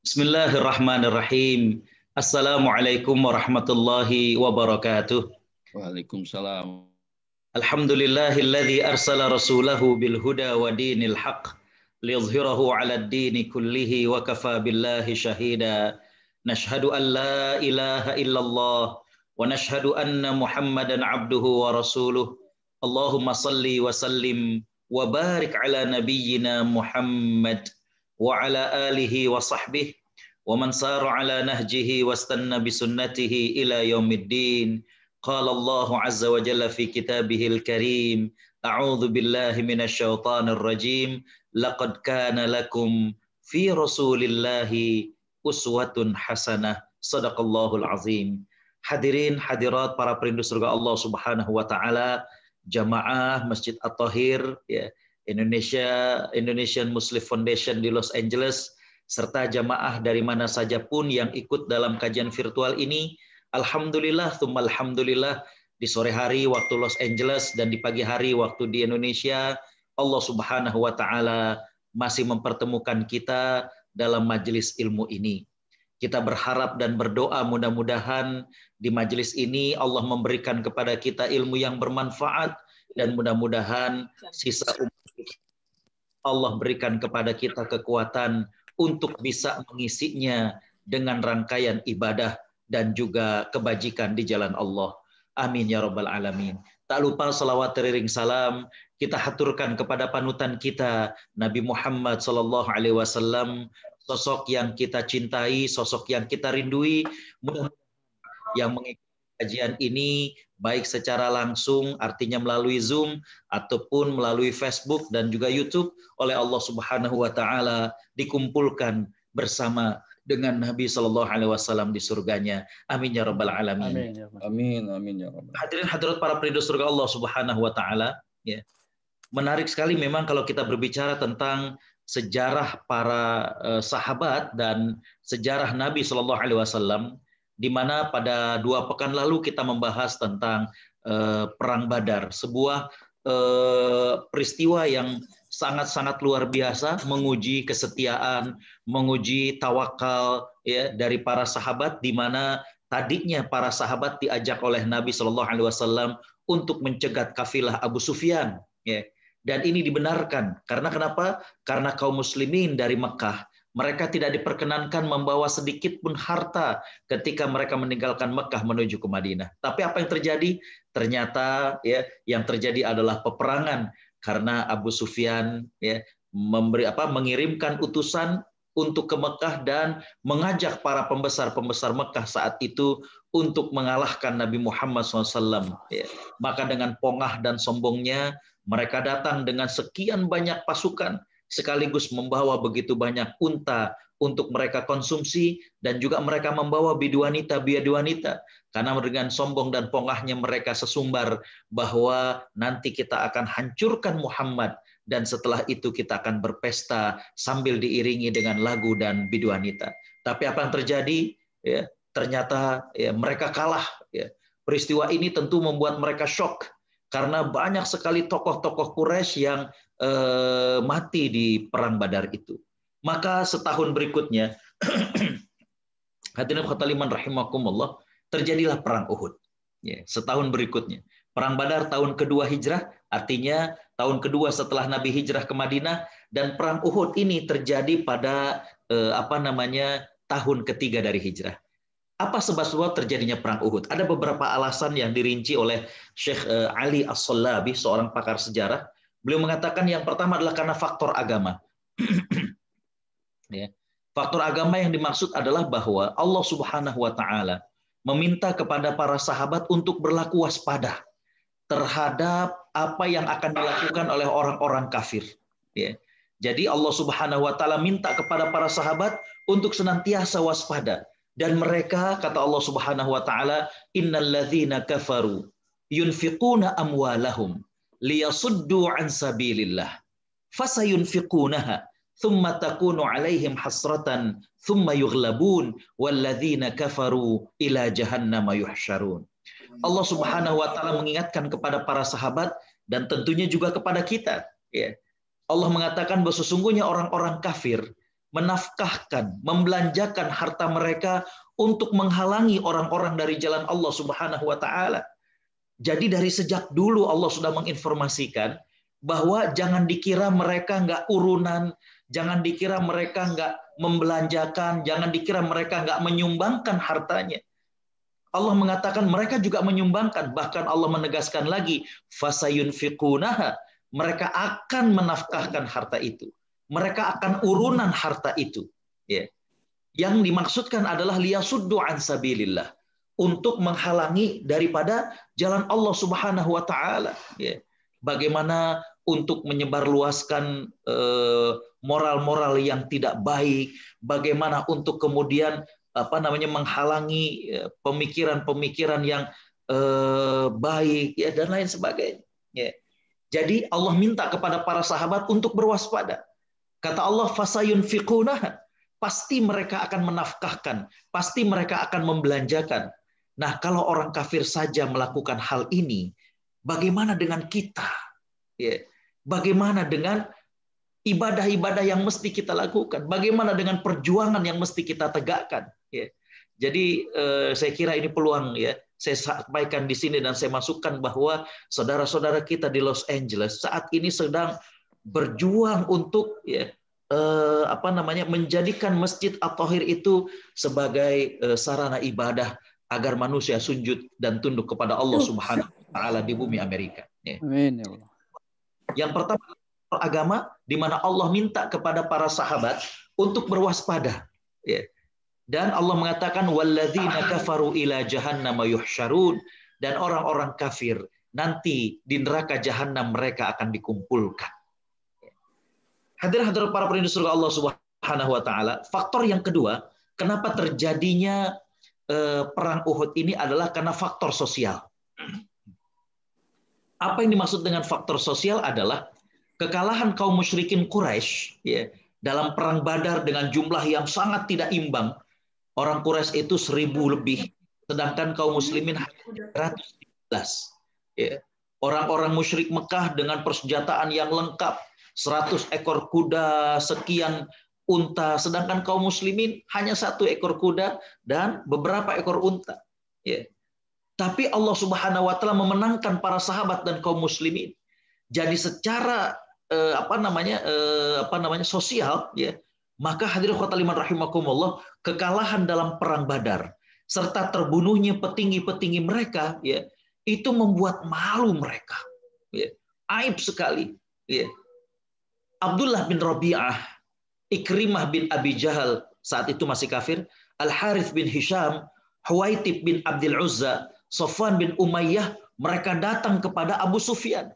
Bismillahirrahmanirrahim. Assalamualaikum warahmatullahi wabarakatuh. Waalaikumsalam. Alhamdulillahilladzi arsala rasulahu bil huda wa dinil haq liyuzhirahu 'alad dini kullihi wa kafa billahi shahida. Nashhadu an la ilaha illallah wa nashhadu anna Muhammadan 'abduhu wa rasuluh. Allahumma salli wa sallim wa barik ala nabiyyina Muhammad wa ala alihi wa sahbihi wa man sara ala nahjihi wastanna bisunnatihi ila yaumiddin. Qala Allahu azza wa jalla fi kitabihil karim, a'udzu billahi minasyaitonir rajim, laqad kana lakum fi rasulillahi uswatun hasanah. Shadaqallahul azim. Hadirin hadirat para perindu surga Allah Subhanahu wa taala, jamaah Masjid At-Thahir ya, Indonesian Muslim Foundation di Los Angeles, serta jamaah dari mana saja pun yang ikut dalam kajian virtual ini. Alhamdulillah, tsumma alhamdulillah, di sore hari waktu Los Angeles dan di pagi hari waktu di Indonesia, Allah Subhanahu wa taala masih mempertemukan kita dalam majelis ilmu ini. Kita berharap dan berdoa mudah-mudahan di majelis ini Allah memberikan kepada kita ilmu yang bermanfaat, dan mudah-mudahan sisa umur Allah berikan kepada kita kekuatan untuk bisa mengisinya dengan rangkaian ibadah dan juga kebajikan di jalan Allah. Amin ya rabbal alamin. Tak lupa salawat teriring salam kita haturkan kepada panutan kita Nabi Muhammad sallallahu alaihi wasallam, sosok yang kita cintai, sosok yang kita rindui. Mudah-mudahan yang mengikuti kajian ini baik secara langsung, artinya melalui Zoom, ataupun melalui Facebook dan juga YouTube, oleh Allah Subhanahu wa taala dikumpulkan bersama dengan Nabi sallallahu alaihi wasallam di surganya. Amin ya rabbal alamin. Amin, amin ya rabbal. Hadirin hadirat para perindu surga Allah Subhanahu wa taala, ya. Menarik sekali memang kalau kita berbicara tentang sejarah para sahabat dan sejarah Nabi sallallahu alaihi wasallam, di mana pada 2 pekan lalu kita membahas tentang Perang Badar, sebuah peristiwa yang sangat-sangat luar biasa, menguji kesetiaan, menguji tawakal ya dari para sahabat, di mana tadinya para sahabat diajak oleh Nabi Shallallahu Alaihi Wasallam untuk mencegat kafilah Abu Sufyan, ya. Dan ini dibenarkan karena kenapa? Karena kaum muslimin dari Mekah, mereka tidak diperkenankan membawa sedikit pun harta ketika mereka meninggalkan Mekah menuju ke Madinah. Tapi apa yang terjadi? Ternyata ya yang terjadi adalah peperangan, karena Abu Sufyan ya mengirimkan utusan untuk ke Mekah dan mengajak para pembesar-pembesar Mekah saat itu untuk mengalahkan Nabi Muhammad SAW. Ya. Maka dengan pongah dan sombongnya mereka datang dengan sekian banyak pasukan, sekaligus membawa begitu banyak unta untuk mereka konsumsi, dan juga mereka membawa bidu-wanita, karena dengan sombong dan pongahnya mereka sesumbar bahwa nanti kita akan hancurkan Muhammad, dan setelah itu kita akan berpesta sambil diiringi dengan lagu dan bidu-wanita. Tapi apa yang terjadi? Ya, ternyata ya, mereka kalah. Ya. Peristiwa ini tentu membuat mereka shock, karena banyak sekali tokoh-tokoh Quraisy yang mati di Perang Badar itu. Maka setahun berikutnya, hadirin khotaliman rahimakumullah, terjadilah Perang Uhud. Ya, setahun berikutnya. Perang Badar tahun kedua Hijrah, artinya tahun kedua setelah Nabi hijrah ke Madinah, dan Perang Uhud ini terjadi pada tahun ketiga dari Hijrah. Apa sebab-sebab terjadinya Perang Uhud? Ada beberapa alasan yang dirinci oleh Syekh Ali As-Sallabi, seorang pakar sejarah. Beliau mengatakan yang pertama adalah karena faktor agama. Ya. Faktor agama yang dimaksud adalah bahwa Allah Subhanahu wa taala meminta kepada para sahabat untuk berlaku waspada terhadap apa yang akan dilakukan oleh orang-orang kafir. Ya. Jadi Allah Subhanahu wa taala minta kepada para sahabat untuk senantiasa waspada. Dan mereka, kata Allah Subhanahu wa taala, innalladzina kafaru yunfiquna amwalahum liyasuddu an sabilillah fasayunfiqunaha thumma takunu alaihim hasratan thumma yughlabun walladzina kafaru ila jahannama yuhsyarun. Allah Subhanahu wa taala mengingatkan kepada para sahabat dan tentunya juga kepada kita, ya. Allah mengatakan bahwa sesungguhnya orang-orang kafir menafkahkan, membelanjakan harta mereka untuk menghalangi orang-orang dari jalan Allah Subhanahu wa taala. Jadi dari sejak dulu Allah sudah menginformasikan bahwa jangan dikira mereka nggak urunan, jangan dikira mereka nggak membelanjakan, jangan dikira mereka nggak menyumbangkan hartanya. Allah mengatakan mereka juga menyumbangkan, bahkan Allah menegaskan lagi, fasayunfiqunaha, mereka akan menafkahkan harta itu. Mereka akan urunan harta itu. Ya. Yang dimaksudkan adalah liyasuddu an sabilillah, untuk menghalangi daripada jalan Allah Subhanahu wa taala. Ya. Bagaimana untuk menyebarluaskan moral-moral yang tidak baik, bagaimana untuk kemudian menghalangi pemikiran-pemikiran yang baik, ya, dan lain sebagainya. Ya. Jadi Allah minta kepada para sahabat untuk berwaspada. Kata Allah, fasayunfiqunah, pasti mereka akan menafkahkan, pasti mereka akan membelanjakan. Nah, kalau orang kafir saja melakukan hal ini, bagaimana dengan kita? Ya. Bagaimana dengan ibadah-ibadah yang mesti kita lakukan? Bagaimana dengan perjuangan yang mesti kita tegakkan? Ya. Jadi saya kira ini peluang, ya. Saya sampaikan di sini dan saya masukkan bahwa saudara-saudara kita di Los Angeles saat ini sedang berjuang untuk, ya, menjadikan Masjid At-Thahir itu sebagai sarana ibadah agar manusia sujud dan tunduk kepada Allah Subhanahu wa taala di bumi Amerika. Ya. Amin ya Allah. Yang pertama, agama di mana Allah minta kepada para sahabat untuk berwaspada. Ya. Dan Allah mengatakan walladzina kafaru ila jahannama yuhsyarun, dan orang-orang kafir nanti di neraka jahanam mereka akan dikumpulkan. Hadirin para penduduk surga Allah Subhanahu wa taala, faktor yang kedua kenapa terjadinya perang Uhud ini adalah karena faktor sosial. Apa yang dimaksud dengan faktor sosial adalah kekalahan kaum musyrikin Quraisy, ya, dalam perang Badar dengan jumlah yang sangat tidak imbang. Orang Quraisy itu 1000 lebih, sedangkan kaum muslimin hanya 113. Ya. Orang-orang musyrik Mekah dengan persenjataan yang lengkap, 100 ekor kuda, sekian unta, sedangkan kaum muslimin hanya 1 ekor kuda dan beberapa ekor unta. Ya. Tapi Allah Subhanahu wa taala memenangkan para sahabat dan kaum muslimin. Jadi secara sosial, ya, maka hadirin khotaliman rahimakumullah, kekalahan dalam perang Badar serta terbunuhnya petinggi-petinggi mereka, ya, itu membuat malu mereka. Ya. Aib sekali. Ya. Abdullah bin Rabi'ah, Ikrimah bin Abi Jahal, saat itu masih kafir, Al-Harith bin Hisham, Huwaitib bin Abdul Uzza, Sofwan bin Umayyah, mereka datang kepada Abu Sufyan.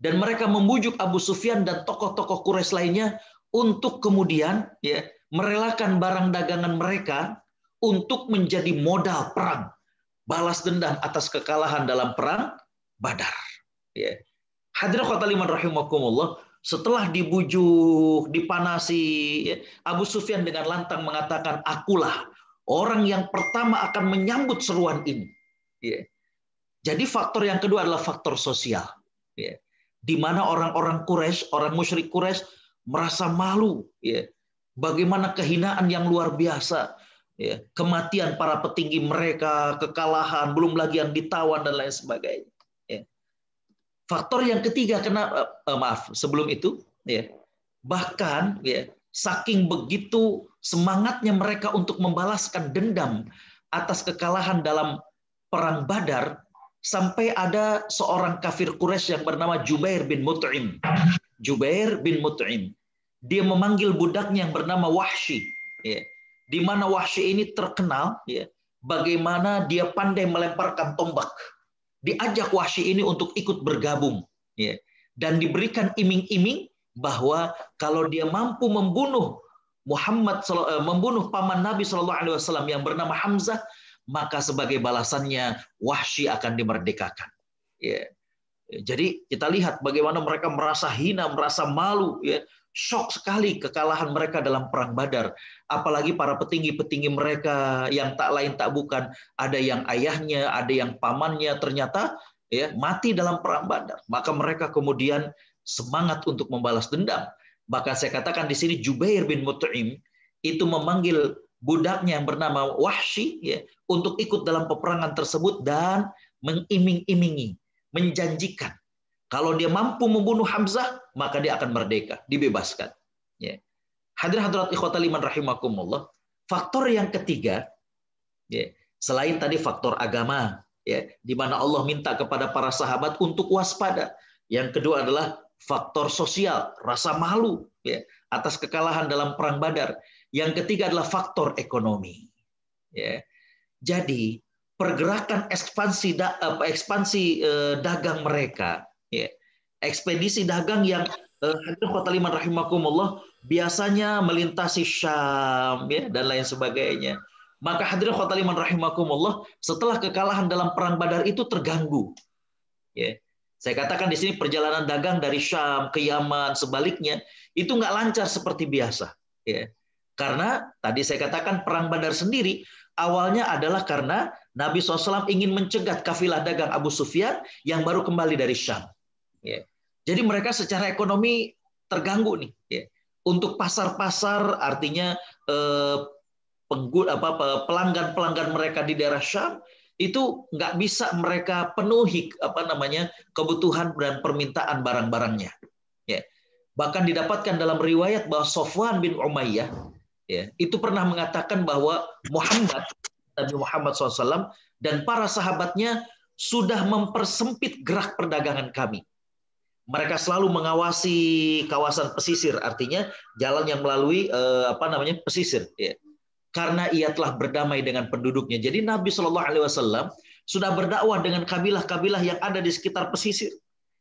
Dan mereka membujuk Abu Sufyan dan tokoh-tokoh Quraisy lainnya untuk kemudian, ya, merelakan barang dagangan mereka untuk menjadi modal perang, balas dendam atas kekalahan dalam perang Badar. Ya. Hadirin khotaliman rahimakumullah, setelah dibujuk, dipanasi, ya, Abu Sufyan dengan lantang mengatakan, akulah orang yang pertama akan menyambut seruan ini. Ya. Jadi faktor yang kedua adalah faktor sosial. Ya. Di mana orang-orang Quraisy, orang musyrik Quraisy merasa malu. Ya. Bagaimana kehinaan yang luar biasa. Ya. Kematian para petinggi mereka, kekalahan, belum lagi yang ditawan dan lain sebagainya. Ya. Faktor yang ketiga, sebelum itu, ya, bahkan, ya, saking begitu semangatnya mereka untuk membalaskan dendam atas kekalahan dalam perang Badar, sampai ada seorang kafir Quraisy yang bernama Jubair bin Mut'im. Jubair bin Mut'im. Dia memanggil budaknya yang bernama Wahsy. Ya. Di mana Wahsy ini terkenal, ya, bagaimana dia pandai melemparkan tombak. Diajak Wahsy ini untuk ikut bergabung. Ya. Dan diberikan iming-iming bahwa kalau dia mampu membunuh membunuh paman Nabi SAW yang bernama Hamzah, maka sebagai balasannya Wahsy akan dimerdekakan. Ya. Jadi kita lihat bagaimana mereka merasa hina, merasa malu, ya, shock sekali kekalahan mereka dalam perang Badar. Apalagi para petinggi-petinggi mereka yang tak lain tak bukan, ada yang ayahnya, ada yang pamannya ternyata, ya, mati dalam perang Badar. Maka mereka kemudian semangat untuk membalas dendam. Bahkan saya katakan di sini Jubair bin Mut'im itu memanggil budaknya yang bernama Wahsy ya, untuk ikut dalam peperangan tersebut dan mengiming-imingi, menjanjikan kalau dia mampu membunuh Hamzah maka dia akan merdeka, dibebaskan. Ya. Hadirin hadirat ikhwatal iman rahimakumullah. Faktor yang ketiga, ya, selain tadi faktor agama, ya, di mana Allah minta kepada para sahabat untuk waspada. Yang kedua adalah faktor sosial, rasa malu ya, atas kekalahan dalam perang Badar. Yang ketiga adalah faktor ekonomi. Ya. Jadi pergerakan ekspansi dagang mereka, ya, ekspedisi dagang yang hadirin khotal iman rahimakumullah biasanya melintasi Syam ya, dan lain sebagainya. Maka hadirin khotal iman rahimakumullah, setelah kekalahan dalam perang Badar itu terganggu. Ya. Saya katakan di sini perjalanan dagang dari Syam ke Yaman sebaliknya itu nggak lancar seperti biasa. Ya. Karena tadi saya katakan perang Badar sendiri awalnya adalah karena Nabi SAW ingin mencegat kafilah dagang Abu Sufyan yang baru kembali dari Syam. Ya. Jadi mereka secara ekonomi terganggu nih. Ya. Untuk pasar-pasar artinya pelanggan-pelanggan mereka di daerah Syam itu nggak bisa mereka penuhi kebutuhan dan permintaan barang-barangnya. Ya. Bahkan didapatkan dalam riwayat bahwa Sofwan bin Umayyah ya, itu pernah mengatakan bahwa Nabi Muhammad SAW dan para sahabatnya sudah mempersempit gerak perdagangan kami. Mereka selalu mengawasi kawasan pesisir, artinya jalan yang melalui pesisir. Ya. Karena ia telah berdamai dengan penduduknya. Jadi Nabi SAW sudah berdakwah dengan kabilah-kabilah yang ada di sekitar pesisir.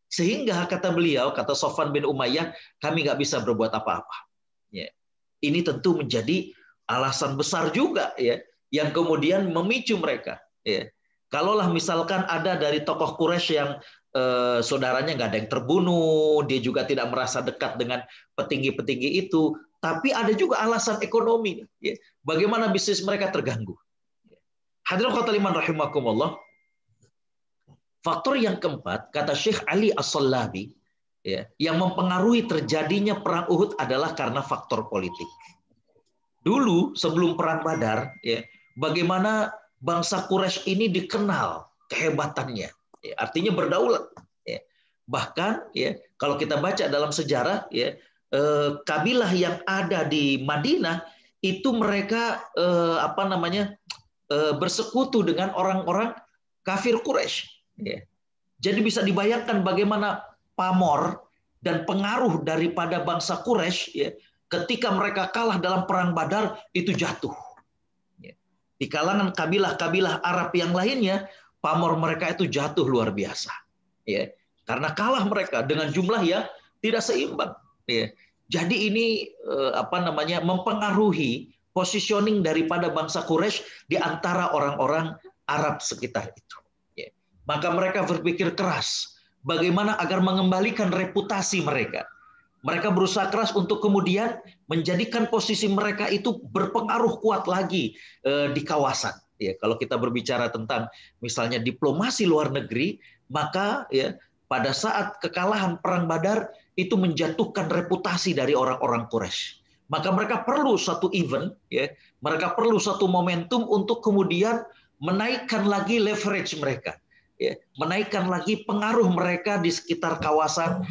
Sehingga kata beliau, kata Sofwan bin Umayyah, kami nggak bisa berbuat apa-apa. Ya. Ini tentu menjadi alasan besar juga ya, yang kemudian memicu mereka. Ya. Kalaulah misalkan ada dari tokoh Quraisy yang saudaranya nggak ada yang terbunuh, dia juga tidak merasa dekat dengan petinggi-petinggi itu, tapi ada juga alasan ekonomi. Ya. Bagaimana bisnis mereka terganggu. Hadirin khotul iman rahimakumullah. Faktor yang keempat, kata Syekh Ali As-Sallabi, ya, yang mempengaruhi terjadinya perang Uhud adalah karena faktor politik. Dulu sebelum perang Badar, ya, bagaimana bangsa Quraisy ini dikenal kehebatannya, ya, artinya berdaulat. Ya. Bahkan, ya, kalau kita baca dalam sejarah, ya, kabilah yang ada di Madinah itu mereka bersekutu dengan orang-orang kafir Quraisy. Ya. Jadi bisa dibayangkan bagaimana pamor dan pengaruh daripada bangsa Quraisy ya, ketika mereka kalah dalam perang Badar itu jatuh. Ya. Di kalangan kabilah-kabilah Arab yang lainnya, pamor mereka itu jatuh luar biasa. Ya. Karena kalah mereka dengan jumlah yang tidak seimbang. Ya. Jadi ini mempengaruhi positioning daripada bangsa Quraisy di antara orang-orang Arab sekitar itu. Ya. Maka mereka berpikir keras bagaimana agar mengembalikan reputasi mereka. Mereka berusaha keras untuk kemudian menjadikan posisi mereka itu berpengaruh kuat lagi di kawasan. Ya, kalau kita berbicara tentang misalnya diplomasi luar negeri, maka ya pada saat kekalahan perang Badar itu menjatuhkan reputasi dari orang-orang Quraisy. Maka mereka perlu satu event, ya, mereka perlu satu momentum untuk kemudian menaikkan lagi leverage mereka. Ya, menaikkan lagi pengaruh mereka di sekitar kawasan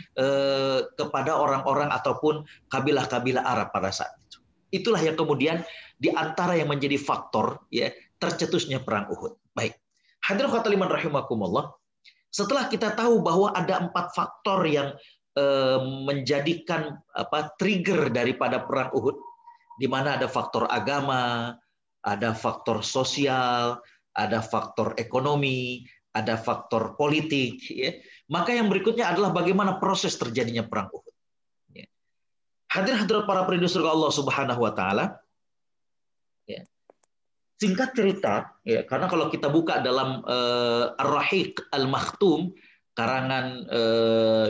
kepada orang-orang ataupun kabilah-kabilah Arab pada saat itu. Itulah yang kemudian di antara yang menjadi faktor ya tercetusnya perang Uhud. Baik, hadirin khotul iman rahimakumullah. Setelah kita tahu bahwa ada 4 faktor yang menjadikan trigger daripada perang Uhud, di mana ada faktor agama, ada faktor sosial, ada faktor ekonomi, ada faktor politik, ya. Maka yang berikutnya adalah bagaimana proses terjadinya perang Uhud. Ya. Hadirin para perindu surga Allah Subhanahu wa taala. Ya. Singkat cerita, ya, karena kalau kita buka dalam Ar-Rahiq Al-Makhtum karangan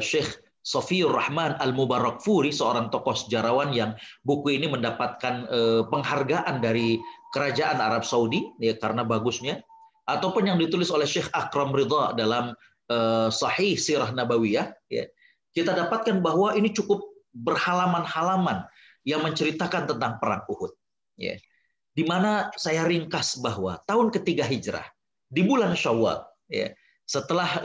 Syekh Sofiyur Rahman Al-Mubarakfuri, seorang tokoh sejarawan yang buku ini mendapatkan penghargaan dari kerajaan Arab Saudi ya, karena bagusnya, ataupun yang ditulis oleh Syekh Akram Ridha dalam Sahih Sirah Nabawiyah, ya, kita dapatkan bahwa ini cukup berhalaman-halaman yang menceritakan tentang perang Uhud. Ya. Di mana saya ringkas bahwa tahun ketiga Hijrah, di bulan Syawal, ya, setelah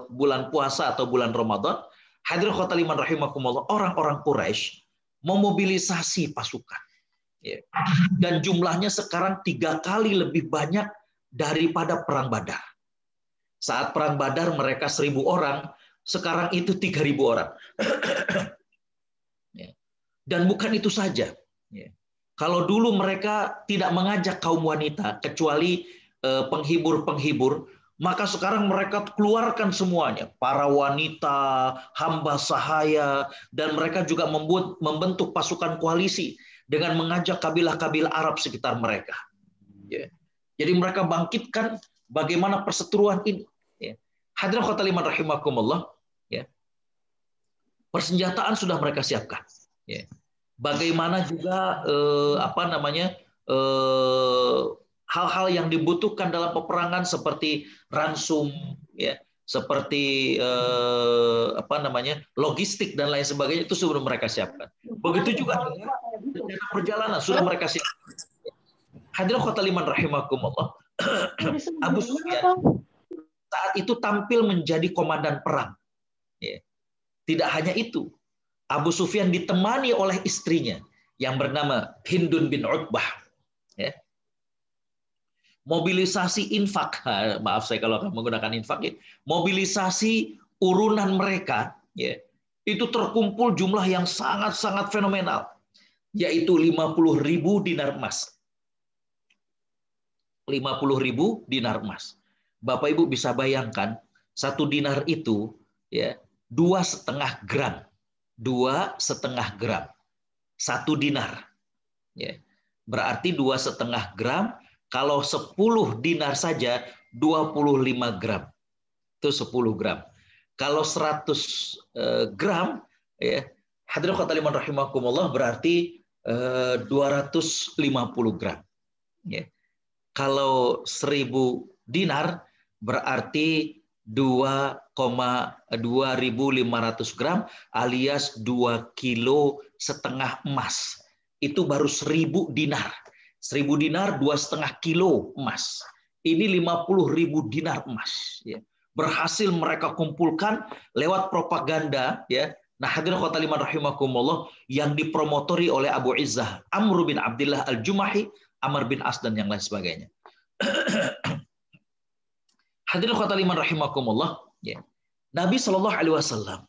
bulan puasa atau bulan Ramadan, hadirin khotul iman rahimakumullah, orang-orang Quraisy memobilisasi pasukan. Ya. Dan jumlahnya sekarang 3 kali lebih banyak daripada perang Badar. Saat perang Badar mereka 1.000 orang, sekarang itu 3.000 orang. Dan bukan itu saja. Kalau dulu mereka tidak mengajak kaum wanita, kecuali penghibur-penghibur, maka sekarang mereka keluarkan semuanya. Para wanita, hamba sahaya, dan mereka juga membentuk pasukan koalisi dengan mengajak kabilah-kabilah Arab sekitar mereka. Jadi mereka bangkitkan bagaimana perseteruan ini. Hadirin khotul iman rahimakumullah, persenjataan sudah mereka siapkan. Bagaimana juga hal-hal yang dibutuhkan dalam peperangan seperti ransum, seperti logistik dan lain sebagainya, itu sudah mereka siapkan. Begitu juga dengan perjalanan sudah mereka siapkan. Hadirin khotul iman rahimakumullah, Abu Sufyan saat itu tampil menjadi komandan perang. Tidak hanya itu, Abu Sufyan ditemani oleh istrinya yang bernama Hindun bin Utbah. Mobilisasi infak, maaf saya kalau menggunakan infak, mobilisasi urunan mereka, itu terkumpul jumlah yang sangat-sangat fenomenal, yaitu 50.000 dinar emas. 50.000 dinar emas. Bapak Ibu bisa bayangkan, 1 dinar itu 2,5 gram. 2,5 gram. 1 dinar. Berarti 2,5 gram, kalau 10 dinar saja 25 gram. Itu 10 gram. Kalau 100 gram, hadirin khotul iman rahimakumullah, berarti 250 gram. Kalau 1.000 dinar berarti 2,2500 gram alias 2,5 kilo emas. Itu baru 1.000 dinar. 1.000 dinar 2,5 kilo emas. Ini 50.000 dinar emas. Berhasil mereka kumpulkan lewat propaganda. Nah, hadirin khotul iman rahimakumullah, yang dipromotori oleh Abu Izzah, Amr bin Abdullah al-Jumahi, Amr bin As, dan yang lain sebagainya. Hadirin khotul iman rahimakumullah, Nabi Shallallahu Alaihi Wasallam,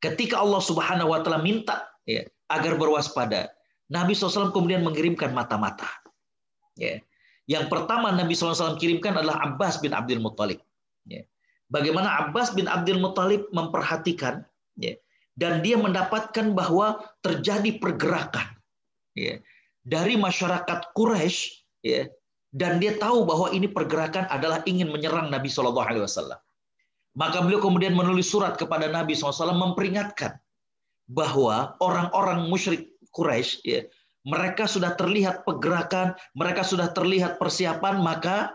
ketika Allah Subhanahu Wa Taala minta agar berwaspada, Nabi SAW kemudian mengirimkan mata-mata. Yang pertama Nabi SAW kirimkan adalah Abbas bin Abdul Muttalib. Bagaimana Abbas bin Abdul Muttalib memperhatikan, dan dia mendapatkan bahwa terjadi pergerakan dari masyarakat Quraisy, dan dia tahu bahwa ini pergerakan adalah ingin menyerang Nabi SAW. Maka beliau kemudian menulis surat kepada Nabi SAW memperingatkan bahwa orang-orang musyrik Quraisy, mereka sudah terlihat pergerakan, mereka sudah terlihat persiapan, maka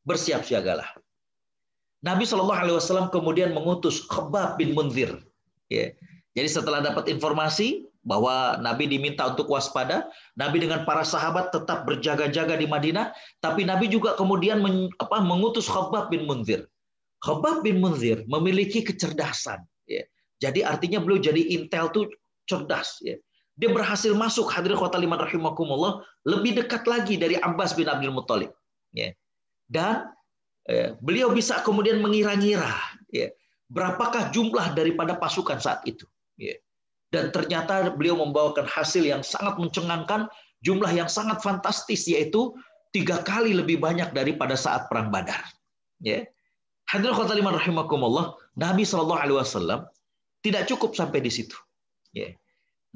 bersiap siagalah. Nabi SAW kemudian mengutus Khabbab bin Munzir. Jadi setelah dapat informasi bahwa Nabi diminta untuk waspada, Nabi dengan para sahabat tetap berjaga-jaga di Madinah, tapi Nabi juga kemudian mengutus Khabbab bin Munzir. Khabbab bin Munzir memiliki kecerdasan. Jadi artinya beliau jadi intel tuh cerdas. Dia berhasil masuk, hadirin khotul iman rahimakumullah, lebih dekat lagi dari Abbas bin Abdul Muttalib. Dan beliau bisa kemudian mengira-ngira berapakah jumlah daripada pasukan saat itu. Dan ternyata beliau membawakan hasil yang sangat mencengangkan, jumlah yang sangat fantastis, yaitu 3 kali lebih banyak daripada saat perang Badar. Hadirin khotul iman rahimakumullah, Nabi SAW tidak cukup sampai di situ.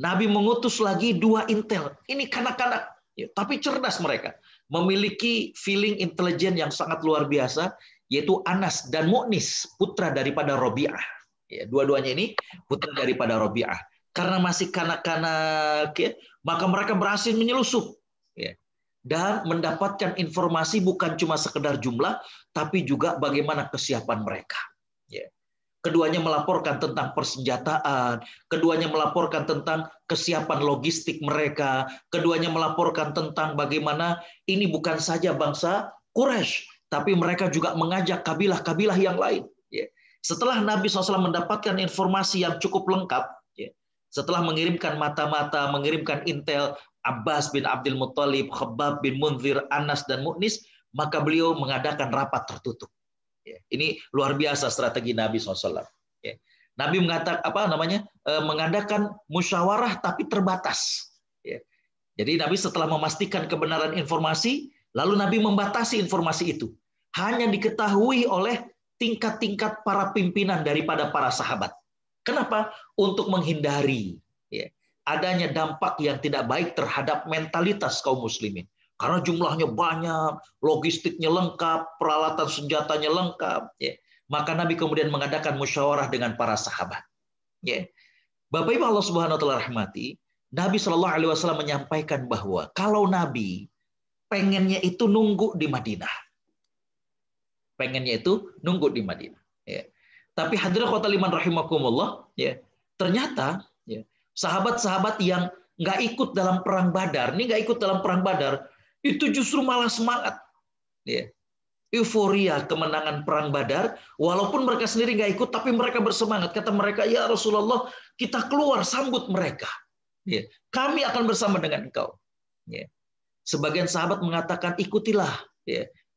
Nabi mengutus lagi 2 intel. Ini kanak-kanak, tapi cerdas mereka. Memiliki feeling intelijen yang sangat luar biasa, yaitu Anas dan Mu'nis, putra daripada Rabi'ah. Dua-duanya ini putra daripada Rabi'ah. Karena masih kanak-kanak, maka mereka berhasil menyelusup. Dan mendapatkan informasi bukan cuma sekedar jumlah, tapi juga bagaimana kesiapan mereka. keduanya melaporkan tentang persenjataan, keduanya melaporkan tentang kesiapan logistik mereka, keduanya melaporkan tentang bagaimana ini bukan saja bangsa Quraisy, tapi mereka juga mengajak kabilah-kabilah yang lain. Setelah Nabi SAW mendapatkan informasi yang cukup lengkap, setelah mengirimkan mata-mata, mengirimkan intel Abbas bin Abdul Muttalib, Khabbab bin Munzir, Anas, dan Mu'nis, maka beliau mengadakan rapat tertutup. Ini luar biasa strategi Nabi SAW. Nabi mengadakan musyawarah tapi terbatas. Jadi Nabi setelah memastikan kebenaran informasi, lalu Nabi membatasi informasi itu. Hanya diketahui oleh tingkat-tingkat para pimpinan daripada para sahabat. Kenapa? Untuk menghindari adanya dampak yang tidak baik terhadap mentalitas kaum muslimin. Karena jumlahnya banyak, logistiknya lengkap, peralatan senjatanya lengkap. Maka Nabi kemudian mengadakan musyawarah dengan para sahabat. Bapak Ibu Allah Subhanahu wa taala rahmati, Nabi Shallallahu alaihi wasallam menyampaikan bahwa kalau Nabi pengennya itu nunggu di Madinah. Pengennya itu nunggu di Madinah. Tapi hadirin khotaliman rahimakumullah, ternyata sahabat-sahabat yang nggak ikut dalam perang Badar, itu justru malah semangat. Euforia kemenangan perang Badar, walaupun mereka sendiri nggak ikut, tapi mereka bersemangat. Kata mereka, ya Rasulullah, kita keluar sambut mereka. Kami akan bersama dengan engkau. Sebagian sahabat mengatakan, ikutilah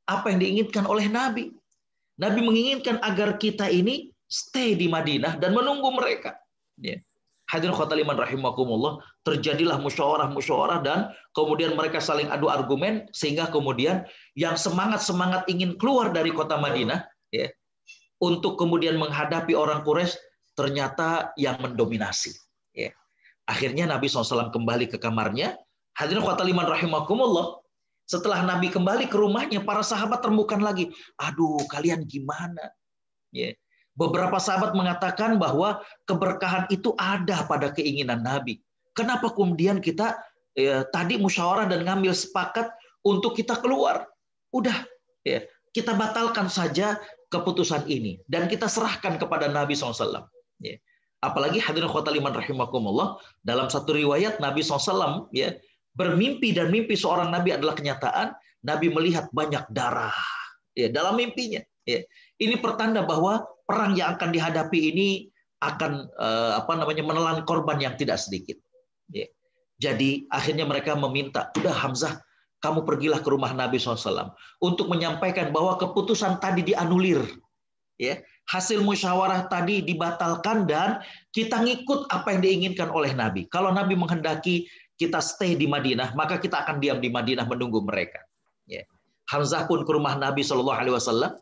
apa yang diinginkan oleh Nabi. Nabi menginginkan agar kita ini stay di Madinah dan menunggu mereka. Hadirin khotaliman rahimakumullah, terjadilah musyawarah dan kemudian mereka saling adu argumen sehingga kemudian yang semangat ingin keluar dari kota Madinah untuk kemudian menghadapi orang Quraisy ternyata yang mendominasi. Akhirnya Nabi SAW kembali ke kamarnya. Hadirin khotaliman rahimakumullah, setelah Nabi kembali ke rumahnya, para sahabat termukan lagi. Aduh, kalian gimana? Beberapa sahabat mengatakan bahwa keberkahan itu ada pada keinginan Nabi. Kenapa kemudian kita tadi musyawarah dan ngambil sepakat untuk kita keluar? Udah, kita batalkan saja keputusan ini dan kita serahkan kepada Nabi SAW. Apalagi hadirin khotaliman rahimakumullah, dalam satu riwayat Nabi SAW bermimpi dan mimpi seorang Nabi adalah kenyataan. Nabi melihat banyak darah dalam mimpinya. Ini pertanda bahwa perang yang akan dihadapi ini akan menelan korban yang tidak sedikit. Jadi akhirnya mereka meminta, udah Hamzah, kamu pergilah ke rumah Nabi SAW untuk menyampaikan bahwa keputusan tadi dianulir. Hasil musyawarah tadi dibatalkan dan kita ngikut apa yang diinginkan oleh Nabi. Kalau Nabi menghendaki kita stay di Madinah, maka kita akan diam di Madinah menunggu mereka. Hamzah pun ke rumah Nabi SAW.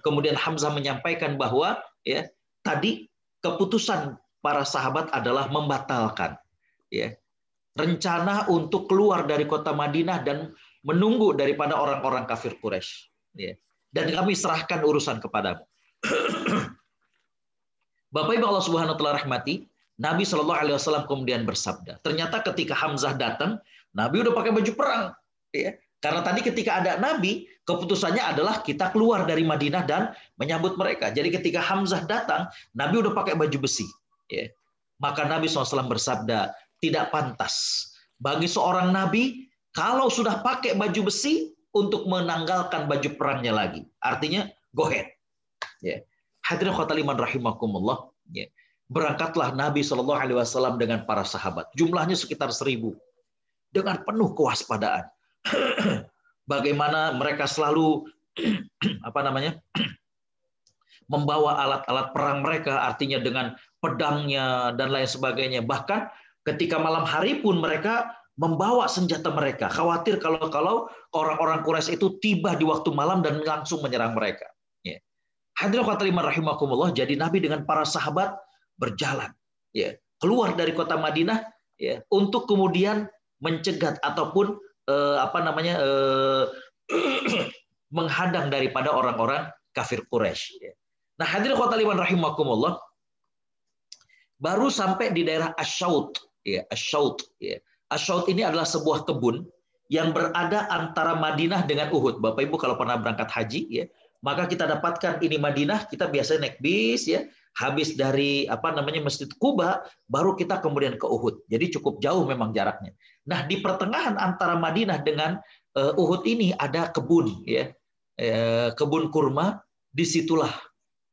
Kemudian Hamzah menyampaikan bahwa tadi keputusan para sahabat adalah membatalkan rencana untuk keluar dari kota Madinah dan menunggu daripada orang-orang kafir Quraisy. Dan kami serahkan urusan kepadamu. Bapak Ibu Allah Subhanahu wa taala rahmati, Nabi Shallallahu alaihi wasallam kemudian bersabda. Ternyata ketika Hamzah datang, Nabi udah pakai baju perang. Karena tadi ketika ada Nabi, keputusannya adalah kita keluar dari Madinah dan menyambut mereka. Jadi ketika Hamzah datang, Nabi udah pakai baju besi. Maka Nabi SAW bersabda, tidak pantas bagi seorang Nabi kalau sudah pakai baju besi untuk menanggalkan baju perangnya lagi. Artinya, go ahead. Hadirin khotaliman rahimakumullah. Berangkatlah Nabi SAW dengan para sahabat. Jumlahnya sekitar 1000. Dengan penuh kewaspadaan. Bagaimana mereka selalu membawa alat-alat perang mereka, artinya dengan pedangnya dan lain sebagainya. Bahkan ketika malam hari pun mereka membawa senjata mereka, khawatir kalau orang-orang Quraisy itu tiba di waktu malam dan langsung menyerang mereka. Hadirin khotaliman rahimakumullah, jadi Nabi dengan para sahabat berjalan keluar dari kota Madinah untuk kemudian mencegat ataupun menghadang daripada orang-orang kafir Quraisy. Nah, hadirin khotaliman rahimakumullah, baru sampai di daerah Asy-Syaut. Asy-Syaut ini adalah sebuah kebun yang berada antara Madinah dengan Uhud. Bapak Ibu kalau pernah berangkat haji, Maka kita dapatkan ini Madinah, kita biasanya naik bis ya, habis dari Masjid Quba, baru kita kemudian ke Uhud. Jadi cukup jauh memang jaraknya. Nah, di pertengahan antara Madinah dengan Uhud ini ada kebun ya. Kebun kurma, disitulah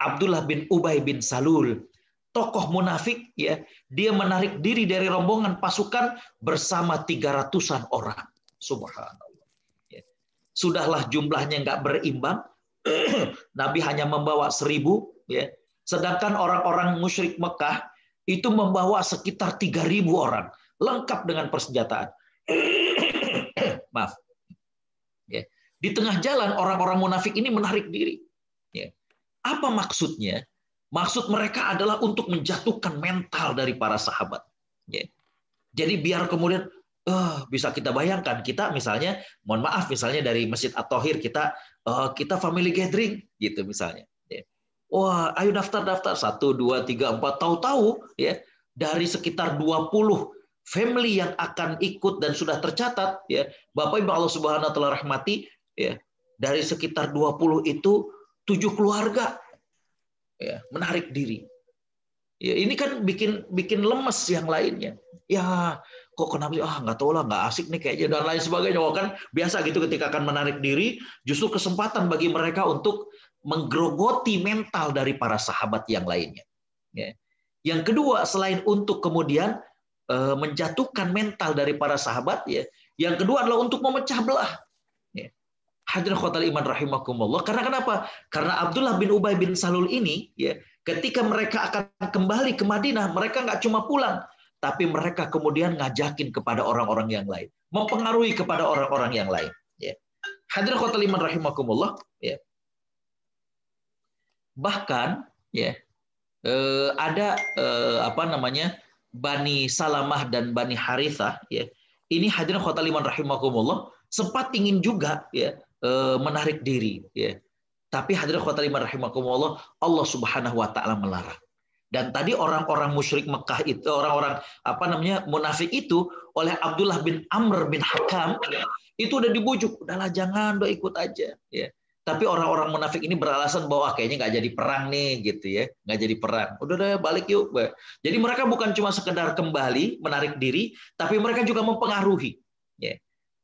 Abdullah bin Ubay bin Salul, tokoh munafik ya, dia menarik diri dari rombongan pasukan bersama 300-an orang. Subhanallah. Ya. Sudahlah jumlahnya nggak berimbang, Nabi hanya membawa 1.000 ya. Sedangkan orang-orang musyrik Mekah itu membawa sekitar 3.000 orang, lengkap dengan persenjataan. Maaf. Ya. Di tengah jalan orang-orang munafik ini menarik diri. Ya. Apa maksudnya? Maksud mereka adalah untuk menjatuhkan mental dari para sahabat. Ya. Jadi biar kemudian bisa kita bayangkan, kita misalnya, mohon maaf, misalnya dari Masjid At-Thahir kita family gathering gitu misalnya. Ya. Wah, ayo daftar 1, 2, 3, 4, tahu-tahu ya dari sekitar 20 family yang akan ikut dan sudah tercatat ya. Bapak Ibu Allah Subhanahu wa taala rahmati ya. Dari sekitar 20 itu 7 keluarga ya, menarik diri. Ya, ini kan bikin lemes yang lainnya. Ya, kok kenapa sih? Nggak tahu lah, nggak asik nih kayaknya dan lain sebagainya. Oh, kan biasa gitu ketika akan menarik diri, justru kesempatan bagi mereka untuk menggerogoti mental dari para sahabat yang lainnya. Ya. Yang kedua, selain untuk kemudian menjatuhkan mental dari para sahabat, ya, yang kedua adalah untuk memecah belah. Ya. Hadirin khotal iman rahimakumullah. Karena kenapa? Karena Abdullah bin Ubay bin Salul ini, ya, ketika mereka akan kembali ke Madinah, mereka nggak cuma pulang, tapi mereka kemudian ngajakin kepada orang-orang yang lain, mempengaruhi kepada orang-orang yang lain. Ya. Hadirin khotal iman rahimakumullah. Ya. Bahkan, ya, ada Bani Salamah dan Bani Harithah. Ya. Ini hadirin khotal iman rahimakumullah sempat ingin juga ya menarik diri. Ya. Tapi hadirin khotal iman rahimakumullah, Allah Subhanahu wa taala melarang. Dan tadi orang-orang musyrik Mekah itu, orang-orang munafik itu oleh Abdullah bin Amr bin Hakam itu udah dibujuk, udahlah jangan, udah ikut aja. Ya. Tapi orang-orang munafik ini beralasan bahwa kayaknya nggak jadi perang nih, gitu ya, nggak jadi perang. Udah balik yuk. Jadi mereka bukan cuma sekedar kembali menarik diri, tapi mereka juga mempengaruhi. Ya.